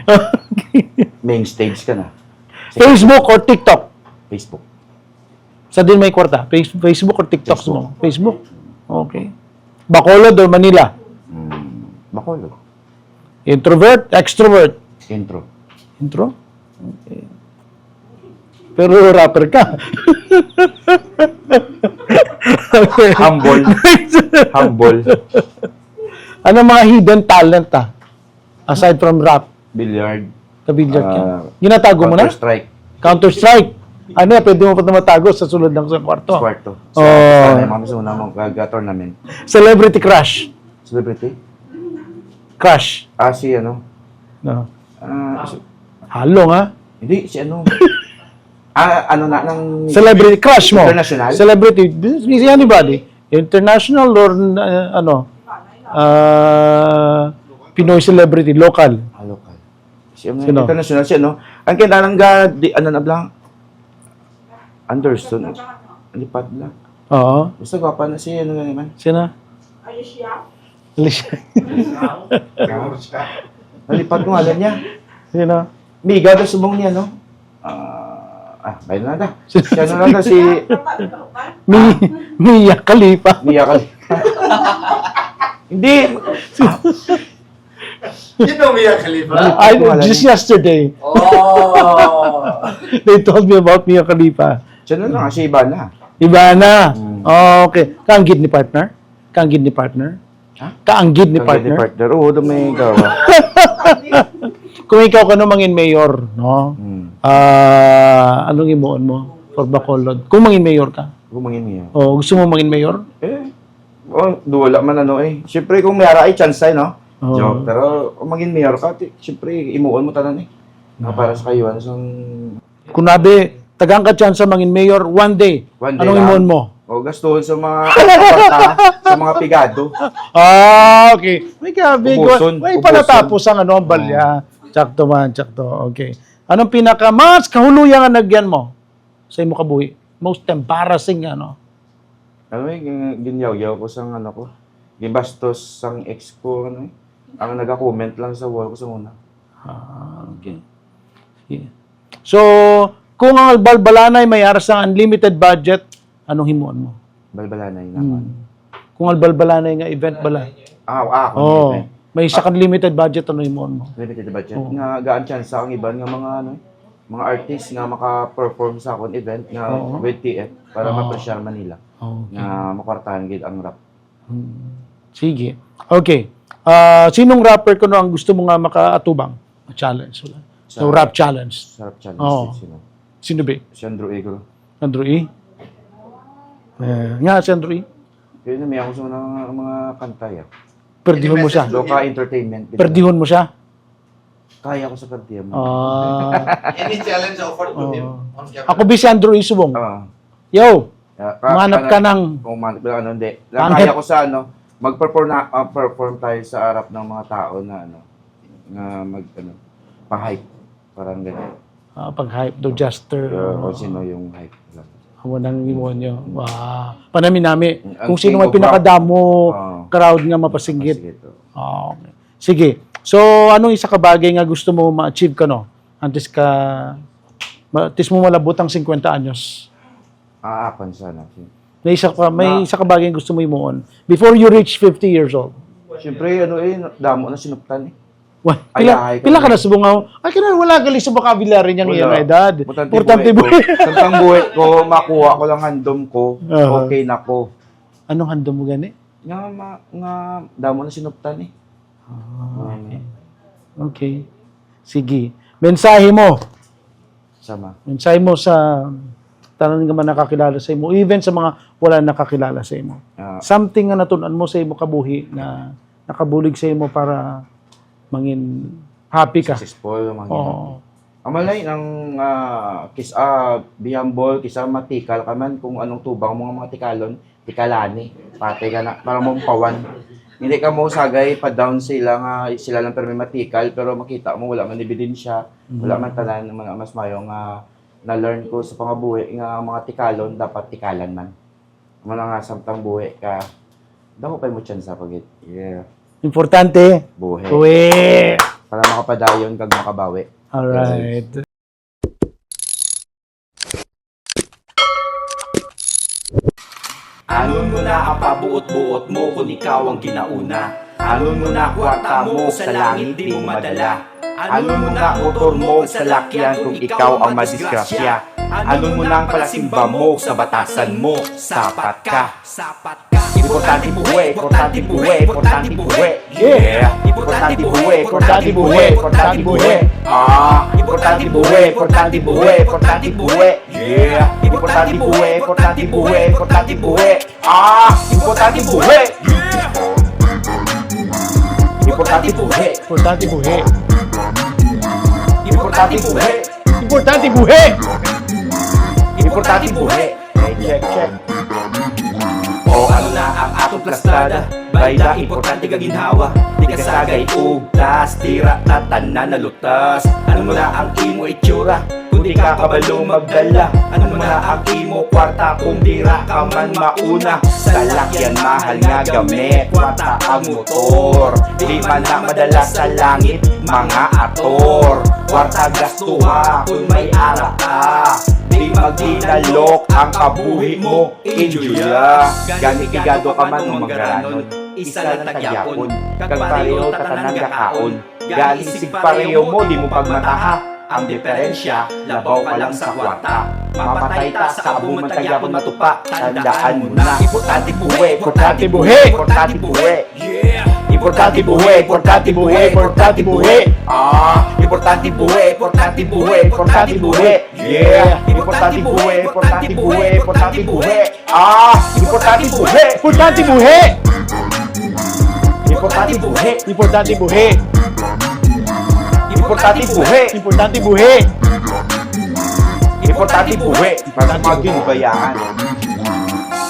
Main stage ka na. Facebook or TikTok? Facebook. Sa din may kwarta? Facebook or TikTok mo? Facebook. Okay. Bacolod or Manila? Bacolod. Introvert, extrovert? Intro. Intro? Okay. Pero rapper ka. Okay. Humble. Humble. Ano mga hidden talent aside from rap? Billiard. Kabilyard ka. Ginatago mo na? Counter-Strike. Counter-Strike. Ano yan? Pwede mo pa matago sa sulod ng sa kwarto. Kwarto. Oh. Sa mga masuna mong tournament. Celebrity crush. Celebrity? Crush. Si ano? No. Si- Halong ha? Hindi, si ano? Ng... Celebrity crush mo. International? Celebrity. Busy anybody. International or Pinoy celebrity. Local. Local. Si ano? Sino? International si ano? Ang kailangan na blang? Anderson. Lipat lang. Oo. Basta gwapa na si ano na naman. Sino? Alicia. Alicia. Nalipat ko alam niya. Sino? Miga daw subong niya, no? Bayan na da. Siya na lang si Mia Khalifa. Mia Khalifa. Hindi. You know Mia Khalifa? Just yesterday, Oh! they told me about Mia Khalifa. Siya na lang, si Ivana. Ivana. Okay. Kaanggid ni partner? Kaanggid ni partner? Ha? Kaanggid ni Partner. partner? Oo, doon may gawa. Kung ikaw ka mangin mayor, no? Anong imuon mo for Bacolod? Kung mangin mayor ka? Gumangin niya. Gusto mo mangin mayor? Duwala man ano eh. Siyempre kung mayara ay chance ay, no? Oo. Joke. Pero kung maging mayor ka, siyempre imuon mo tanan eh. Para sa kayo, ano Kung nabi, tagang ka chance sa mangin mayor one day. One day Anong lang. imuon mo? Gastuhon sa mga kaparta, sa mga pigado. Okay. May gabi. Ubuson. May palatapos ang balya. Tsakto man, tsakto. Okay. Anong mas kahuluyan nga nagyan mo sa imo kabuhi? Most embarrassing ano? Ano ginyaw-yaw ko sa ano ko. Gimbastos sang ex ko, ano ang nag-comment lang sa wall ko sa una. Okay. Yeah. So, kung ang Balbalanay may aras ng unlimited budget, anong himuon mo? Balbalanay naman. Kung ang Balbalanay nga event bala. Oh, May isa kang limited budget, ano himuon mo? limited budget. Nga gaan chance ang iban nga mga ano, mga artist nga maka-perform sa akong event nga with TF para ma-pressure Manila. Okay. Nga makwartahan gid ang rap. Sige. Okay. Sinong rapper ko ang gusto mo nga makaatubang? Challenge. So, rap challenge. Sa rap challenge. Oo. Sino ba? Si Andrew Egro. Andrew E? Nga si Andrew E? Kaya na may ako sa mga kanta ya. Perdihon mo siya. Loka Entertainment. Perdihon mo siya? Kaya ko sa perdiya mo. Any challenge offered to him on camera? Ako ba si Andrew E. Subong? Yo! Manap ka ng... Kung manap ka ano, hindi. Manap. Kaya ko sa ano, mag-perform tayo sa harap ng mga tao na ano, nga pa-hype. Parang ganyan. Pag-hype do Jester. Kung sino yung hype. Hawa ng demonyo. Panami-nami. Kung Ang sino king may of pinakadamo, rap. crowd nga mapasinggit. Sige to. Okay. Sige. So, anong isa ka bagay nga gusto mo ma-achieve ka, no? Antes mo malabot ang 50 anyos. Aapan sana. May isa ka bagay nga gusto mo imuon before you reach 50 years old. Siyempre, damo na sinuptan eh. Pila ka na subungaw? Ay, wala gali sa vocabulary niyang iyang edad. Importante buhay. Santang buhay ko, makuha ko lang handom ko, okay na ko. Anong handom mo gani? Nga, damo na sinuptan eh. Okay. Sige. Mensahe mo. Sama. Mensahe mo sa tanan nga man nakakilala sa imo, even sa mga wala nakakilala sa imo. Something nga natunan mo sa imo kabuhi na nakabulig sa imo para mangin happy ka. Successful. Oo. Amalay ng be humble, kisa matikal ka man kung anong tubang mga tikalon, tikalani, pati ka na, para mong pawan. Hindi ka mo sagay pa down sila lang pero may matikal, pero makita mo wala man ebidensya, wala man tanan mas mayo nga na-learn ko sa pangabuhi nga mga tikalon dapat tikalan man. Wala nga samtang buhi ka. Damo pa mo chance sa pagit. Yeah. Importante. Buhi. Uwi. Para makapadayon kag makabawi. Alright. Anon mo na ang pabuot-buot mo kung ikaw ang ginauna. Anon mo na kwarta mo sa langit di mo madala. Anon mo na motor mo sa lakyan kung ikaw ang madisgrasya. Anon mo na ang palasimba mo sa batasan mo. Sapat ka. Importante buhay, importante buhay, importante buhay. Yeah! Importante buhay, importante buhay, importante buhay. Importante buhay, importante buhay, importante buhay. Yeah! Importante buhay, importante buhay, importante buhay. Importante buhay. Importante buhay. Importante buhay. Importante buhay. Importante buhay. Importante buhay. Check. O ano na ang atong plastada? Bayda, importante kaginhawa. Di kasagay ugtas, tira na tanan na lutas. Ano mo na ang imo itsura? Kung di ka kabalo magdala. Ano mo na ang imo kwarta? Kung dira ka man mauna. Sa lakyan mahal nga gamit, kwarta ang motor. Di man na madala sa langit, mga ator. Kwarta gastuha kung may ara ka. Di magdinalok ang kabuhi mo, enjoy ya. Gani igado ka man ng magaranon, isa lang tagyapon. Kag pareho tatanan gakaon. Gani sig pareho mo, di mo pagmataha. Ang diferensya, labaw ka lang sa kwarta. Mapatay ta sa kabuman tagyapon matupa. Tandaan mo na, importante buhay, importante buhay, importante buhay. Importante buhay, importante buhay, importante buhay. Importante buhay, importante buhay, importante buhay. Yeah! Importante buhay, importante buhay, importante buhay. Importante buhay, Importante buhay. importante buhay, Importante buhay. importante buhay, Importante buhay. importante buhay. Para mga ginbayaan.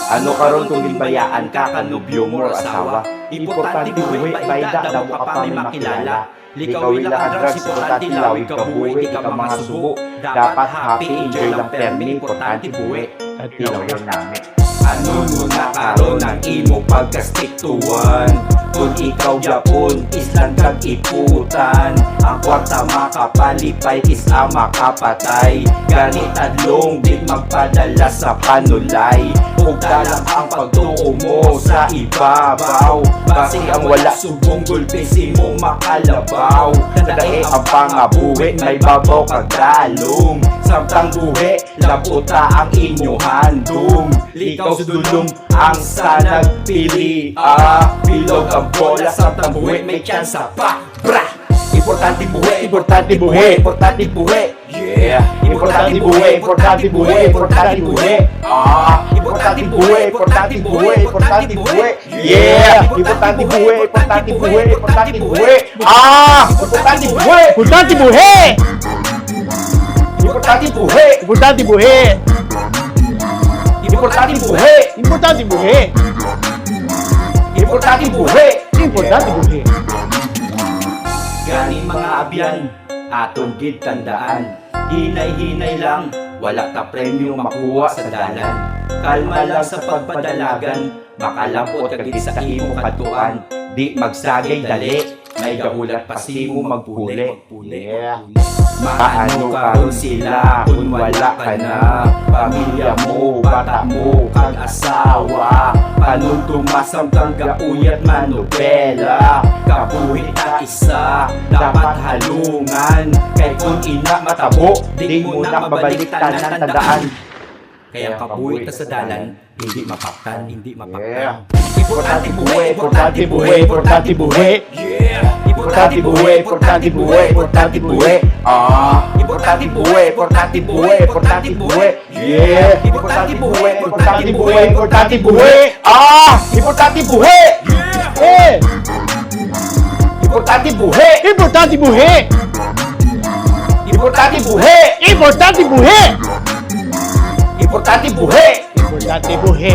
Ano karon kung ginbayaan ka kanubyo mo or asawa? Importante buhay, bayda daw ka pa may makilala. Likawin lang ang drugs, importante lawig ka buwi, di ka mga subo. Dapat happy, enjoy lang permi, importante buwi. At Ilawan namin. Ano muna karon ang imo pagka-stick to one? Kung ikaw Japon, islang kag-iputan. Ang kwarta makapalipay, isa makapatay. Ganit adlong, di magpadala sa panulay. Ugda lang ang pagtuo mo sa ibabaw. Basi ang wala subong gulpi, simo makalabaw. Dadae ang pangabuhi, may babaw kagdalong. Samtang buhi, labuta ang inyong handong. Likaw sa dulong, ang sa nagpili. Bilog ang bola, samtang buhi, may tsansa pa. Bra! Importante buhi, importante buhi, importante buhi. Yeah! Importante buhi, importante buhi, importante buhi. Importante buhi, importante buhi, importante buhi. Yeah! Importante buhi, importante buhi, importante buhi. Importante buhi, Importante buhi! importante buhi, Importante buhi! importante buhi, Importante buhi! importante buhi. Importante buhi! Gani mga abyan, aton gid tandaan. Hinay-hinay lang, wala ta premyo makuha sa dalan. Kalma lang sa pagpadalagan, makalapot ka gid sa imo katuan. Di magsagay dali, may gahulat pa simo magpuli. Yeah. Maano karon sila kung wala ka na? Pamilya mo, bata mo, kag asawa. Paano tumasam kang gauyat manobela? Kabuhi ta isa, dapat halungan. Kay kung ina matabo, di mo na mabalik tanan tandaan. Kaya kabuhi ta sa dalan, hindi mapaktan, hindi mapaktan. Importante buhi, importante buhi, importante buhi. Yeah! Importante buhi, importante buhi, importante buhi. Importante buhi, importante buhi, importante buhi. Yeah! Importante buhi, importante buhi, importante buhi. Importante buhi. Eh! Importante buhi, Importante buhi! importante buhi, Importante buhi! importante buhi. Importante buhi!